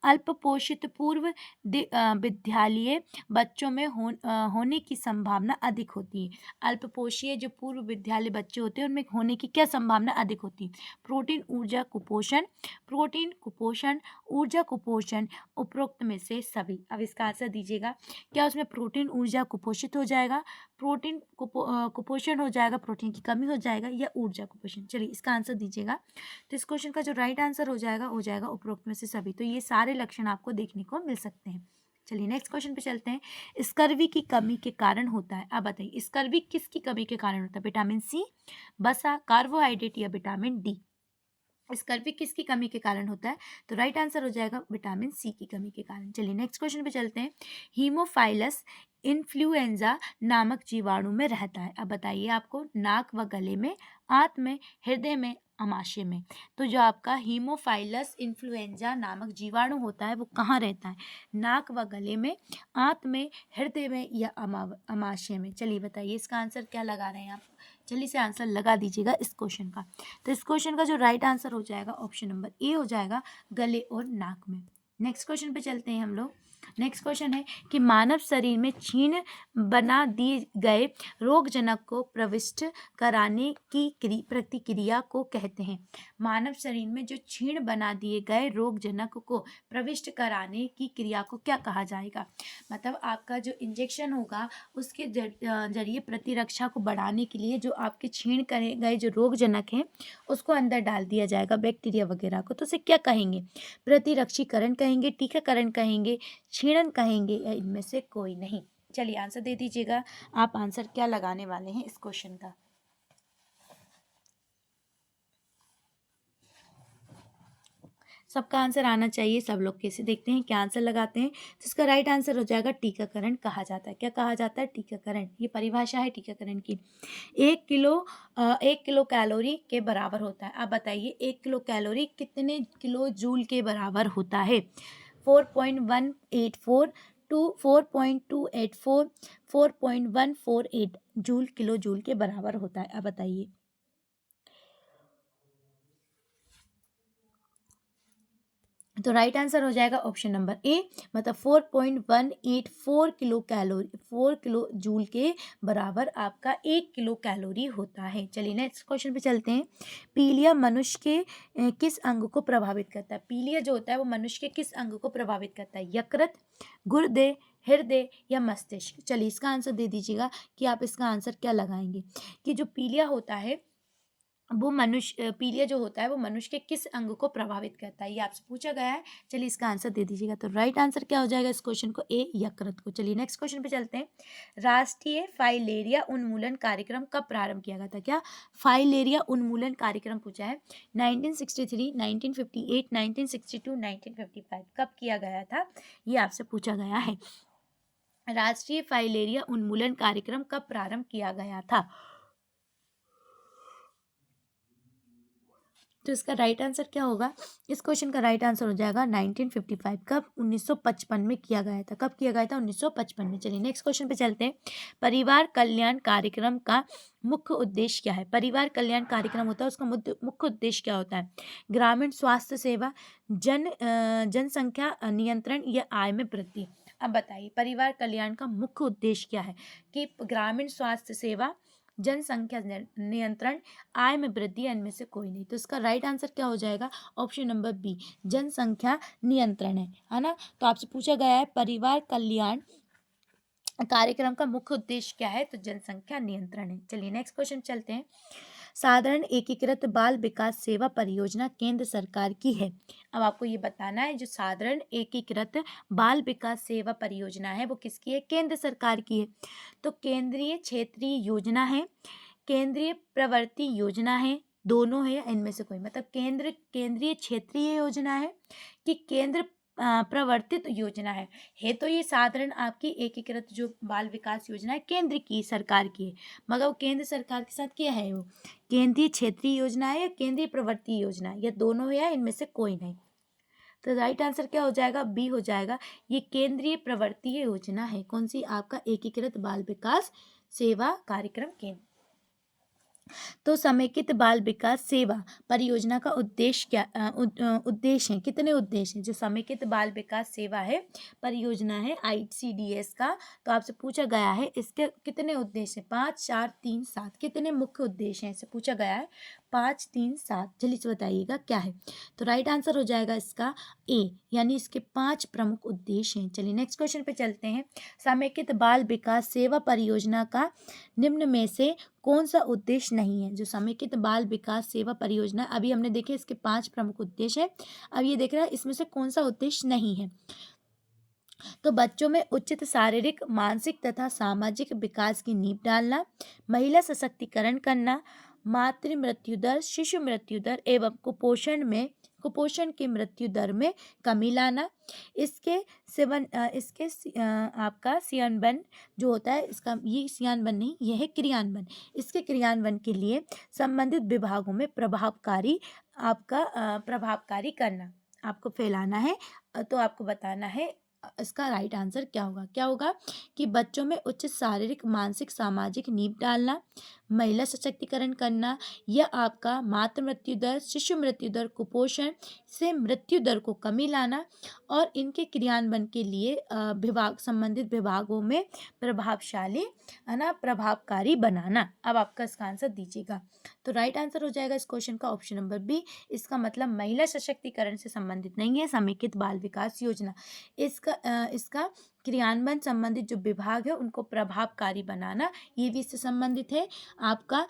अल्प पोषित पूर्व विद्यालय बच्चों में होने की संभावना अधिक होती है। अल्प पोषीय जो पूर्व विद्यालय बच्चे होते हैं उनमें होने की क्या संभावना अधिक होती है? प्रोटीन ऊर्जा कुपोषण, प्रोटीन कुपोषण, ऊर्जा कुपोषण, उपरोक्त में से सभी। अब इसका आंसर दीजिएगा। क्या उसमें प्रोटीन ऊर्जा कुपोषित हो जाएगा, प्रोटीन कुपोषण हो जाएगा, प्रोटीन की कमी हो जाएगा, या ऊर्जा कुपोषण? चलिए इसका आंसर दीजिएगा। तो इस क्वेश्चन का जो राइट आंसर हो जाएगा उपरोक्त में से सभी। तो ये सारे लक्षण आपको देखने को मिल सकते हैं। चलिए नेक्स्ट क्वेश्चन पे चलते हैं। स्कर्वी की कमी के कारण होता है। अब बताइए स्कर्वी किसकी कमी के कारण होता है? विटामिन सी, वसा, कार्बोहाइड्रेट या विटामिन डी? स्कर्वी किसकी कमी के कारण होता है? तो राइट आंसर हो जाएगा विटामिन सी की कमी के कारण। चलिए नेक्स्ट क्वेश्चन पे चलते हैं। हीमोफाइलस इन्फ्लुएंजा नामक जीवाणु में रहता है। अब बताइए आपको नाक व गले में, आंत में, हृदय में, अमाशय में? तो जो आपका हीमोफाइलस इन्फ्लुएंजा नामक जीवाणु होता है वो कहाँ रहता है? नाक व गले में, आंत में, हृदय में या अमाशय में? चलिए बताइए इसका आंसर क्या लगा रहे हैं आप? जल्दी से आंसर लगा दीजिएगा इस क्वेश्चन का। तो इस क्वेश्चन का जो राइट आंसर हो जाएगा ऑप्शन नंबर ए हो जाएगा, गले और नाक में। नेक्स्ट क्वेश्चन पे चलते हैं हम लोग। नेक्स्ट क्वेश्चन है कि मानव शरीर में छीण बना दिए गए रोगजनक को प्रविष्ट कराने की प्रतिक्रिया को कहते हैं। मानव शरीर में जो छीण बना दिए गए रोगजनक को प्रविष्ट कराने की क्रिया को क्या कहा जाएगा? मतलब आपका जो इंजेक्शन होगा उसके जरिए प्रतिरक्षा को बढ़ाने के लिए जो आपके छीण करे गए जो रोगजनक हैं उसको अंदर डाल दिया जाएगा, बैक्टीरिया वगैरह को, तो उसे क्या कहेंगे? प्रतिरक्षीकरण कहेंगे, टीकाकरण कहेंगे, छीणन कहेंगे, या इनमें से कोई नहीं? चलिए आंसर दे दीजिएगा। आप आंसर क्या लगाने वाले हैं इस क्वेश्चन का? सबका आंसर आना चाहिए। सब लोग कैसे देखते हैं, क्या आंसर लगाते हैं? तो इसका राइट आंसर हो जाएगा टीकाकरण कहा जाता है। क्या कहा जाता है? टीकाकरण। ये परिभाषा है टीकाकरण की। 1 किलो कैलोरी के बराबर होता है। अब बताइए 1 किलो कैलोरी कितने किलो जूल के बराबर होता है? 4.184 टू 4.284 4.148 जूल, किलो जूल के बराबर होता है। अब बताइए तो राइट आंसर हो जाएगा ऑप्शन नंबर ए, मतलब 4.184 किलो कैलोरी, 4 किलो जूल के बराबर आपका 1 किलो कैलोरी होता है। चलिए नेक्स्ट क्वेश्चन पे चलते हैं। पीलिया मनुष्य के किस अंग को प्रभावित करता है? पीलिया जो होता है वो मनुष्य के किस अंग को प्रभावित करता है? यकृत, गुर्दे, हृदय या मस्तिष्क? चलिए इसका आंसर दे दीजिएगा कि आप इसका आंसर क्या लगाएंगे। कि जो पीलिया होता है वो पीलिया जो होता है वो मनुष्य के किस अंग को प्रभावित करता है, ये आपसे पूछा गया है। चलिए इसका आंसर दे दीजिएगा। तो राइट आंसर क्या हो जाएगा इस क्वेश्चन को? ए, यकृत को। चलिए नेक्स्ट क्वेश्चन पे चलते हैं। राष्ट्रीय फाइलेरिया उन्मूलन कार्यक्रम कब प्रारंभ किया गया था? क्या फाइलेरिया उन्मूलन कार्यक्रम पूछा है? 1963, 1958, 1962, 1955 कब किया गया था? ये आपसे पूछा गया है। राष्ट्रीय फाइलेरिया उन्मूलन कार्यक्रम कब प्रारंभ किया गया था? तो इसका राइट आंसर क्या होगा? इस क्वेश्चन का राइट आंसर हो जाएगा 1955। कब? 1955 में किया गया था। कब किया गया था? 1955 में। चलिए नेक्स्ट क्वेश्चन पे चलते हैं। परिवार कल्याण कार्यक्रम का मुख्य उद्देश्य क्या है? परिवार कल्याण कार्यक्रम होता है उसका मुख्य उद्देश्य क्या होता है? ग्रामीण स्वास्थ्य सेवा, जनसंख्या नियंत्रण या आय में वृद्धि? अब बताइए परिवार कल्याण का मुख्य उद्देश्य क्या है? कि ग्रामीण स्वास्थ्य सेवा, जनसंख्या नियंत्रण, आय में वृद्धि, इनमें से कोई नहीं? तो इसका राइट आंसर क्या हो जाएगा? ऑप्शन नंबर बी, जनसंख्या नियंत्रण है ना? तो आपसे पूछा गया है परिवार कल्याण कार्यक्रम का मुख्य उद्देश्य क्या है? तो जनसंख्या नियंत्रण है। चलिए नेक्स्ट क्वेश्चन चलते हैं। साधारण एकीकृत बाल विकास सेवा परियोजना केंद्र सरकार की है। अब आपको ये बताना है जो साधारण एकीकृत बाल विकास सेवा परियोजना है वो किसकी है? केंद्र सरकार की है। तो केंद्रीय क्षेत्रीय योजना है, केंद्रीय प्रवृत्ति योजना है, दोनों है, इनमें से कोई? मतलब केंद्रीय क्षेत्रीय योजना है कि केंद्र प्रवर्तित योजना है तो ये साधारण आपकी एकीकृत जो बाल विकास योजना है केंद्र की सरकार की है, मगर वो केंद्र सरकार के साथ क्या है, वो केंद्रीय क्षेत्रीय योजना है या केंद्रीय प्रवर्ती योजना है, या दोनों है या इनमें से कोई नहीं। तो राइट आंसर क्या हो जाएगा, बी हो जाएगा, ये केंद्रीय प्रवर्तीय योजना है। कौन सी, आपका एकीकृत बाल विकास सेवा कार्यक्रम केंद्र। तो समेकित बाल विकास सेवा परियोजना का उद्देश्य क्या उद्देश्य है, कितने उद्देश्य हैं? जो समेकित बाल विकास सेवा है परियोजना है ICDS का, तो आपसे पूछा गया है इसके कितने उद्देश्य हैं? 5, 4, 3, 7 कितने मुख्य उद्देश्य हैं, इससे पूछा गया है। 5, 3, 7 जल्दी से बताइएगा क्या है। तो राइट आंसर हो जाएगा इसका ए, यानी इसके 5 प्रमुख उद्देश्य हैं। चलिए नेक्स्ट क्वेश्चन पे चलते हैं। समेकित बाल विकास सेवा परियोजना का निम्न में से कौन सा उद्देश्य नहीं है? जो समेकित बाल विकास सेवा परियोजना, अभी हमने देखे इसके 5 प्रमुख उद्देश्य है, अब ये देख रहा है इसमें से कौन सा उद्देश्य नहीं है। तो बच्चों में उचित शारीरिक, मानसिक तथा सामाजिक विकास की नींव डालना, महिला सशक्तिकरण करना, मातृ मृत्यु दर, शिशु मृत्यु दर एवं कुपोषण की मृत्यु दर में कमी लाना। आपका क्रियान्वयन जो होता है इसका, ये क्रियान्वयन नहीं, यह है क्रियान्वयन। इसके क्रियान्वयन के लिए संबंधित विभागों में प्रभावकारी करना, आपको फैलाना है। तो आपको बताना है इसका राइट आंसर क्या होगा कि बच्चों में उच्च शारीरिक, मानसिक, सामाजिक नींव डालना, महिला सशक्तिकरण करना, या आपका मातृ मृत्यु दर, शिशु मृत्यु दर, कुपोषण से मृत्यु दर को कमी लाना, और इनके क्रियान्वयन के लिए संबंधित विभागों में प्रभावकारी बनाना। अब आपका इसका आंसर दीजिएगा। तो राइट आंसर हो जाएगा इस क्वेश्चन का ऑप्शन नंबर बी। इसका मतलब महिला सशक्तिकरण से संबंधित नहीं है समेकित बाल विकास योजना। इसका क्रियान्वयन संबंधित जो विभाग है उनको प्रभावकारी बनाना, ये भी इससे संबंधित है। आपका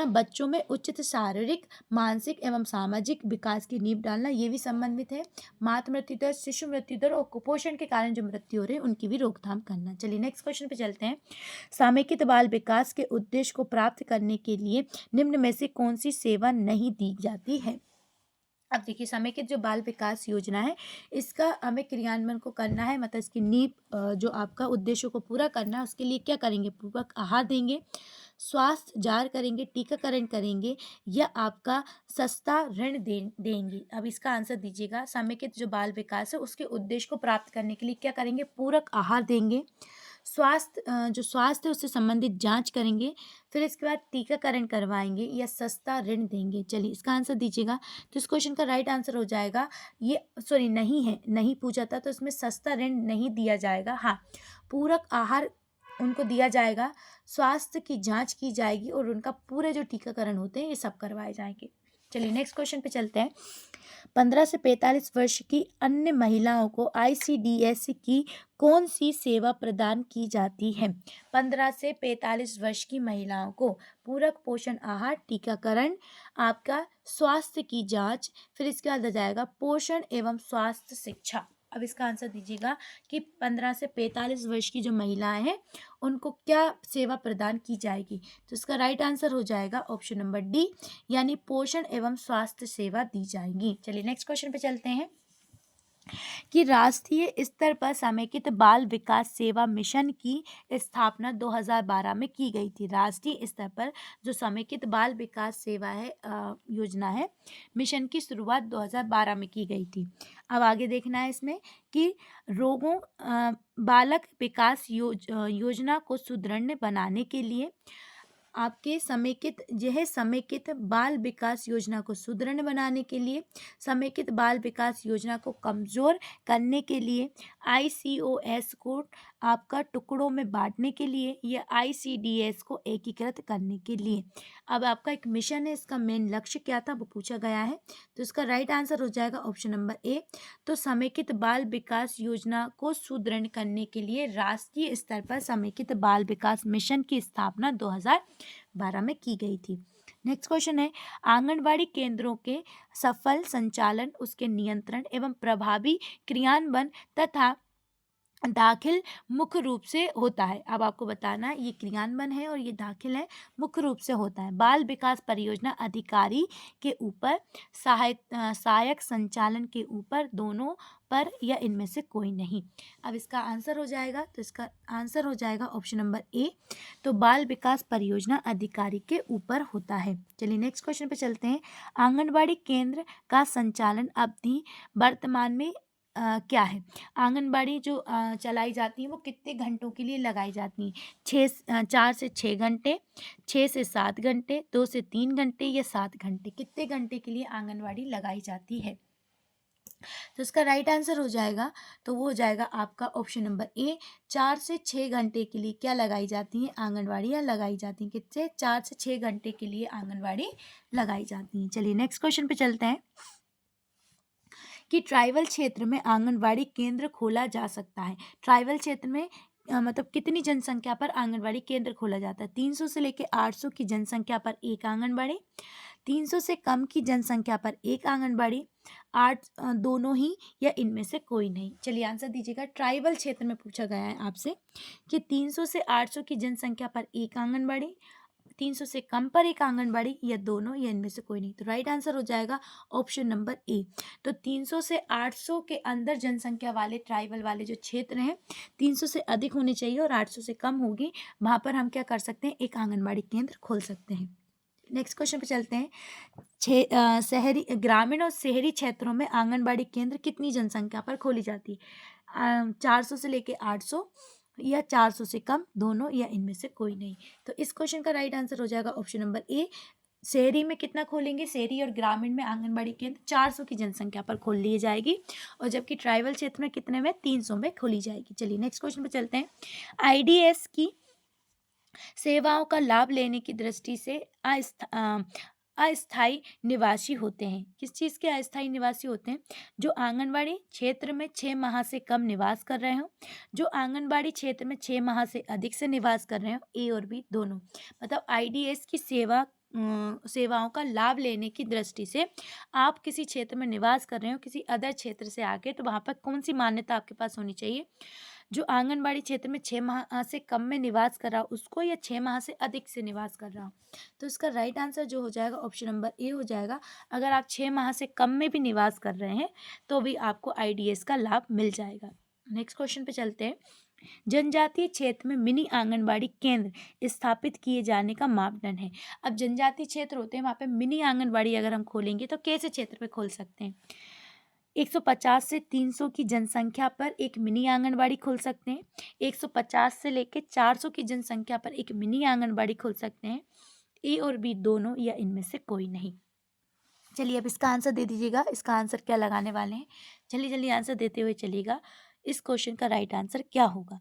बच्चों में उचित शारीरिक, मानसिक एवं सामाजिक विकास की नींव डालना, ये भी संबंधित है। मातृ मृत्यु दर, शिशु मृत्यु दर और कुपोषण के कारण जो मृत्यु हो रही है उनकी भी रोकथाम करना। चलिए नेक्स्ट क्वेश्चन पे चलते हैं। समेकित बाल विकास के उद्देश्य को प्राप्त करने के लिए निम्न में से कौन सी सेवा नहीं दी जाती है? अब देखिए, समेकित जो बाल विकास योजना है इसका हमें क्रियान्वयन को करना है, मतलब इसकी नींव जो आपका उद्देश्यों को पूरा करना है, उसके लिए क्या करेंगे? पूरक आहार देंगे, स्वास्थ्य जांच करेंगे, टीकाकरण करेंगे, या आपका सस्ता ऋण देंगे। अब इसका आंसर दीजिएगा। समेकित जो बाल विकास है उसके उद्देश्य को प्राप्त करने के लिए क्या करेंगे? पूरक आहार देंगे, जो स्वास्थ्य है उससे संबंधित जांच करेंगे, फिर इसके बाद टीकाकरण करवाएंगे, या सस्ता ऋण देंगे। चलिए इसका आंसर दीजिएगा। तो इस क्वेश्चन का राइट आंसर हो जाएगा नहीं पूछा था, तो इसमें सस्ता ऋण नहीं दिया जाएगा। हाँ, पूरक आहार उनको दिया जाएगा, स्वास्थ्य की जांच की जाएगी, और उनका पूरे जो टीकाकरण होते हैं ये सब करवाए जाएंगे। चलिए नेक्स्ट क्वेश्चन पे चलते हैं। 15 से 45 वर्ष की अन्य महिलाओं को ICDS की कौन सी सेवा प्रदान की जाती है? 15 से 45 वर्ष की महिलाओं को पूरक पोषण आहार, टीकाकरण, आपका स्वास्थ्य की जांच, फिर इसके बाद आ जाएगा पोषण एवं स्वास्थ्य शिक्षा। अब इसका आंसर दीजिएगा कि 15 से 45 वर्ष की जो महिलाएं हैं उनको क्या सेवा प्रदान की जाएगी? तो इसका राइट आंसर हो जाएगा ऑप्शन नंबर डी, यानी पोषण एवं स्वास्थ्य सेवा दी जाएगी। चलिए नेक्स्ट क्वेश्चन पे चलते हैं कि राष्ट्रीय स्तर पर समेकित बाल विकास सेवा मिशन की स्थापना 2012 में की गई थी। राष्ट्रीय स्तर पर जो समेकित बाल विकास सेवा है योजना है, मिशन की शुरुआत 2012 में की गई थी। अब आगे देखना है इसमें कि बालक विकास योजना को सुदृढ़ बनाने के लिए आपके समेकित बाल विकास योजना को सुदृढ़ बनाने के लिए, समेकित बाल विकास योजना को कमजोर करने के लिए, ICOS को आपका टुकड़ों में बांटने के लिए, या ICDS को एकीकृत करने के लिए। अब आपका एक मिशन है, इसका मेन लक्ष्य क्या था वो पूछा गया है। तो इसका राइट आंसर हो जाएगा ऑप्शन नंबर ए। तो समेकित बाल विकास योजना को सुदृढ़ करने के लिए राष्ट्रीय स्तर पर समेकित बाल विकास मिशन की स्थापना 2012 में की गई थी। नेक्स्ट क्वेश्चन है, आंगनबाड़ी केंद्रों के सफल संचालन, उसके नियंत्रण एवं प्रभावी क्रियान्वयन तथा दाखिल मुख्य रूप से होता है। अब आपको बताना है, ये क्रियान्वयन है और ये दाखिल है, मुख्य रूप से होता है बाल विकास परियोजना अधिकारी के ऊपर, सहायक संचालन के ऊपर, दोनों पर, या इनमें से कोई नहीं। अब इसका आंसर हो जाएगा, तो इसका आंसर हो जाएगा ऑप्शन नंबर ए, तो बाल विकास परियोजना अधिकारी के ऊपर होता है। चलिए नेक्स्ट क्वेश्चन पे चलते हैं। आंगनबाड़ी केंद्र का संचालन अवधि वर्तमान में क्या है? आंगनबाड़ी जो चलाई जाती है वो कितने घंटों के लिए लगाई जाती हैं? 4 से 6 घंटे, 6 से 7 घंटे, 2 से 3 घंटे, या 7 घंटे? कितने घंटे के लिए आंगनबाड़ी लगाई जाती है? तो इसका राइट आंसर हो जाएगा, तो वो हो जाएगा आपका ऑप्शन नंबर ए, 4 से 6 घंटे के लिए क्या लगाई जाती हैं? आंगनबाड़ियाँ लगाई जाती हैं। कितने? 4 से 6 घंटे के लिए आंगनबाड़ी लगाई जाती हैं। चलिए नेक्स्ट क्वेश्चन पे चलते हैं कि ट्राइबल क्षेत्र में आंगनबाड़ी केंद्र खोला जा सकता है। ट्राइबल क्षेत्र में मतलब कितनी जनसंख्या पर आंगनबाड़ी केंद्र खोला जाता है? 300 से लेकर 800 की जनसंख्या पर एक आंगनबाड़ी, 300 से कम की जनसंख्या पर एक आंगनबाड़ी, 8 दोनों ही, या इनमें से कोई नहीं? चलिए आंसर दीजिएगा। ट्राइबल क्षेत्र में पूछा गया है आपसे कि 300 से 800 की जनसंख्या पर एक आंगनबाड़ी, 300 से कम पर एक आंगनबाड़ी, या दोनों, या इनमें से कोई नहीं? तो राइट आंसर हो जाएगा ऑप्शन नंबर ए। तो 300 से 800 के अंदर जनसंख्या वाले ट्राइबल वाले जो क्षेत्र हैं, 300 से अधिक होने चाहिए और 800 से कम होगी, वहाँ पर हम क्या कर सकते हैं? एक आंगनबाड़ी केंद्र खोल सकते हैं। नेक्स्ट क्वेश्चन पे चलते हैं। शहरी, ग्रामीण और शहरी क्षेत्रों में आंगनबाड़ी केंद्र कितनी जनसंख्या पर खोली जाती है? 400 से लेके 800, या 400 से कम, दोनों, या इनमें से कोई नहीं? तो इस क्वेश्चन का राइट आंसर हो जाएगा ऑप्शन नंबर ए। शहरी में कितना खोलेंगे? शहरी और ग्रामीण में आंगनबाड़ी केंद्र 400 की जनसंख्या पर खोल ली जाएगी, और जबकि ट्राइबल क्षेत्र में कितने में? 300 में खोली जाएगी। चलिए नेक्स्ट क्वेश्चन पे चलते हैं। आईडीएस की सेवाओं का लाभ लेने की दृष्टि से अस्थायी निवासी होते हैं। किस चीज़ के अस्थायी निवासी होते हैं? जो आंगनबाड़ी क्षेत्र में 6 माह से कम निवास कर रहे हो, जो आंगनबाड़ी क्षेत्र में 6 माह से अधिक से निवास कर रहे हो, ए और बी दोनों। मतलब आईडीएस की सेवाओं का लाभ लेने की दृष्टि से आप किसी क्षेत्र में निवास कर रहे हो किसी अदर क्षेत्र से आके, तो वहाँ पर कौन सी मान्यता आपके पास होनी चाहिए? जो आंगनबाड़ी क्षेत्र में 6 माह से कम में निवास कर रहा हो उसको, या 6 माह से अधिक से निवास कर रहा हो? तो इसका राइट आंसर जो हो जाएगा ऑप्शन नंबर ए हो जाएगा। अगर आप 6 माह से कम में भी निवास कर रहे हैं तो भी आपको आईडीएस का लाभ मिल जाएगा। नेक्स्ट क्वेश्चन पे चलते हैं। जनजातीय क्षेत्र में मिनी आंगनबाड़ी केंद्र स्थापित किए जाने का मापदंड है। अब जनजातीय क्षेत्र होते हैं, वहाँ पे मिनी आंगनबाड़ी अगर हम खोलेंगे तो कैसे क्षेत्र पे खोल सकते हैं? 150 से 300 की जनसंख्या पर एक मिनी आंगनबाड़ी खोल सकते हैं, 150 से लेकर 400 की जनसंख्या पर एक मिनी आंगनबाड़ी खोल सकते हैं, ए और बी दोनों, या इनमें से कोई नहीं? चलिए अब इसका आंसर दे दीजिएगा। इसका आंसर क्या लगाने वाले हैं? जल्दी जल्दी आंसर देते हुए चलिएगा। इस क्वेश्चन का राइट आंसर क्या होगा?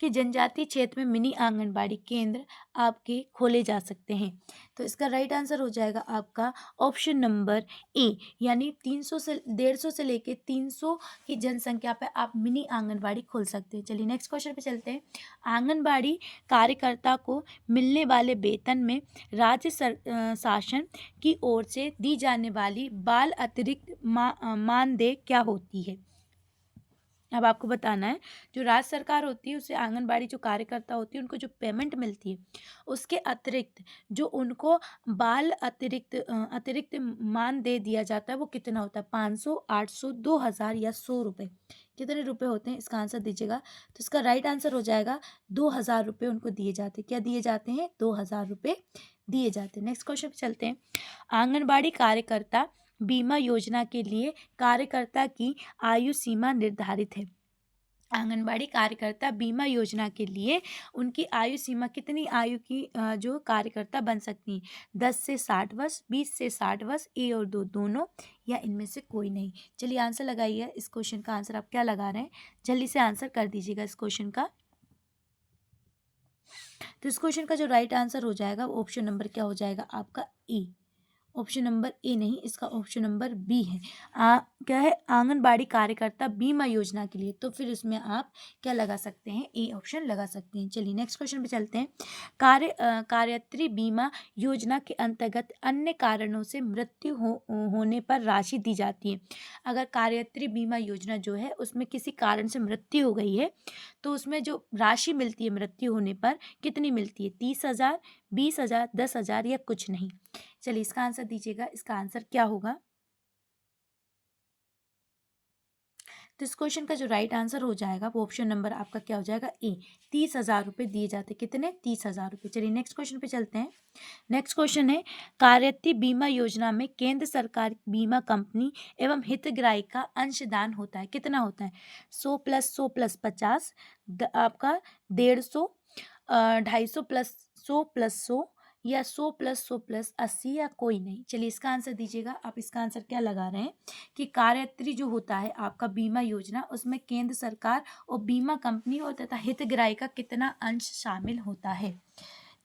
कि जनजातीय क्षेत्र में मिनी आंगनबाड़ी केंद्र आपके खोले जा सकते हैं। तो इसका राइट आंसर हो जाएगा आपका ऑप्शन नंबर ए, यानी 300 से 150 से लेके 300 की जनसंख्या पर आप मिनी आंगनबाड़ी खोल सकते हैं। चलिए नेक्स्ट क्वेश्चन पे चलते हैं। आंगनबाड़ी कार्यकर्ता को मिलने वाले वेतन में राज्य शासन की ओर से दी जाने वाली बाल अतिरिक्त मानदेय क्या होती है? अब आपको बताना है, जो राज्य सरकार होती है उसे आंगनबाड़ी जो कार्यकर्ता होती है उनको जो पेमेंट मिलती है उसके अतिरिक्त जो उनको बाल अतिरिक्त मान दे दिया जाता है वो कितना होता है? 500, 800, 2000, या 100 रुपये? कितने रुपए होते हैं? इसका आंसर दीजिएगा। तो इसका राइट आंसर हो जाएगा 2000 रुपये उनको दिए जाते हैं। क्या दिए जाते हैं? 2000 रुपये दिए जाते हैं। नेक्स्ट क्वेश्चन पे चलते हैं। आंगनबाड़ी कार्यकर्ता बीमा योजना के लिए कार्यकर्ता की आयु सीमा निर्धारित है। आंगनबाड़ी कार्यकर्ता बीमा योजना के लिए उनकी आयु सीमा कितनी आयु की जो कार्यकर्ता बन सकती हैं? 10 से 60 वर्ष, 20 से 60 वर्ष, ए और दो दोनों, या इनमें से कोई नहीं? चलिए आंसर लगाइए। इस क्वेश्चन का आंसर आप क्या लगा रहे हैं? जल्दी से आंसर कर दीजिएगा इस क्वेश्चन का। तो इस क्वेश्चन का जो राइट आंसर हो जाएगा ऑप्शन नंबर क्या हो जाएगा आपका? ई। ऑप्शन नंबर ए नहीं, इसका ऑप्शन नंबर बी है। क्या है, आंगनबाड़ी कार्यकर्ता बीमा योजना के लिए, तो फिर उसमें आप क्या लगा सकते हैं, ए ऑप्शन लगा सकते हैं। चलिए नेक्स्ट क्वेश्चन पे चलते हैं। कार्यत्री बीमा योजना के अंतर्गत अन्य कारणों से मृत्यु होने पर राशि दी जाती है। अगर कार्यत्री बीमा योजना जो है उसमें किसी कारण से मृत्यु हो गई है तो उसमें जो राशि मिलती है मृत्यु होने पर कितनी मिलती है, 30,000, 20,000, 10,000 या कुछ नहीं। चलिए इसका आंसर दीजिएगा, इसका आंसर क्या होगा। तो इस क्वेश्चन का जो राइट आंसर हो जाएगा वो ऑप्शन नंबर आपका क्या हो जाएगा, ए। 30,000 रुपये दिए जाते, कितने, 30,000 रुपये। चलिए नेक्स्ट क्वेश्चन पे चलते हैं। नेक्स्ट क्वेश्चन है, कार्यत्री बीमा योजना में केंद्र सरकार बीमा कंपनी एवं हितग्राही का अंशदान होता है, कितना होता है, 100 + 100 + 50, आपका 150, 250 + 100 + 100, या 100 + 100 + 80, या कोई नहीं। चलिए इसका आंसर दीजिएगा, आप इसका आंसर क्या लगा रहे हैं कि कार्यत्री जो होता है आपका बीमा योजना, उसमें केंद्र सरकार और बीमा कंपनी और तथा हितग्राही का कितना अंश शामिल होता है।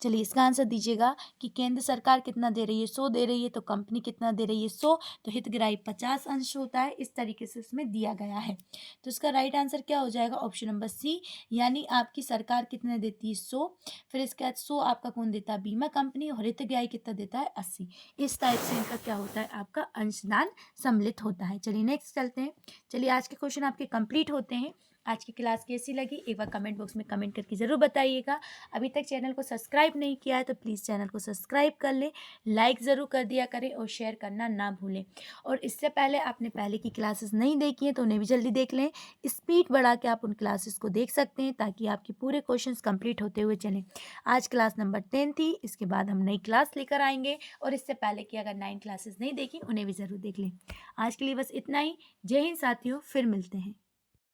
चलिए इसका आंसर दीजिएगा कि केंद्र सरकार कितना दे रही है, 100 दे रही है, तो कंपनी कितना दे रही है, 100, तो हितग्राही 50 अंश होता है। इस तरीके से उसमें दिया गया है। तो इसका राइट आंसर क्या हो जाएगा, ऑप्शन नंबर सी, यानी आपकी सरकार कितने देती है, 100, फिर इसके बाद 100 आपका कौन देता है, बीमा कंपनी, और हितग्राही कितना देता है, 80। इस टाइप से इनका क्या होता है, आपका अंशदान सम्मिलित होता है। चलिए नेक्स्ट चलते हैं। चलिए आज के क्वेश्चन आपके कंप्लीट होते हैं। आज की क्लास कैसी लगी एक बार कमेंट बॉक्स में कमेंट करके ज़रूर बताइएगा। अभी तक चैनल को सब्सक्राइब नहीं किया है तो प्लीज़ चैनल को सब्सक्राइब कर लें, लाइक ज़रूर कर दिया करें और शेयर करना ना भूलें। और इससे पहले आपने पहले की क्लासेस नहीं देखी हैं तो उन्हें भी जल्दी देख लें। स्पीड बढ़ा के आप उन क्लासेस को देख सकते हैं ताकि आपके पूरे क्वेश्चंस कंप्लीट होते हुए चलें। आज क्लास नंबर 10 थी, इसके बाद हम नई क्लास लेकर आएंगे और इससे पहले की अगर 9 क्लासेस नहीं देखी उन्हें भी ज़रूर देख लें। आज के लिए बस इतना ही। जय हिंद साथियों, फिर मिलते हैं।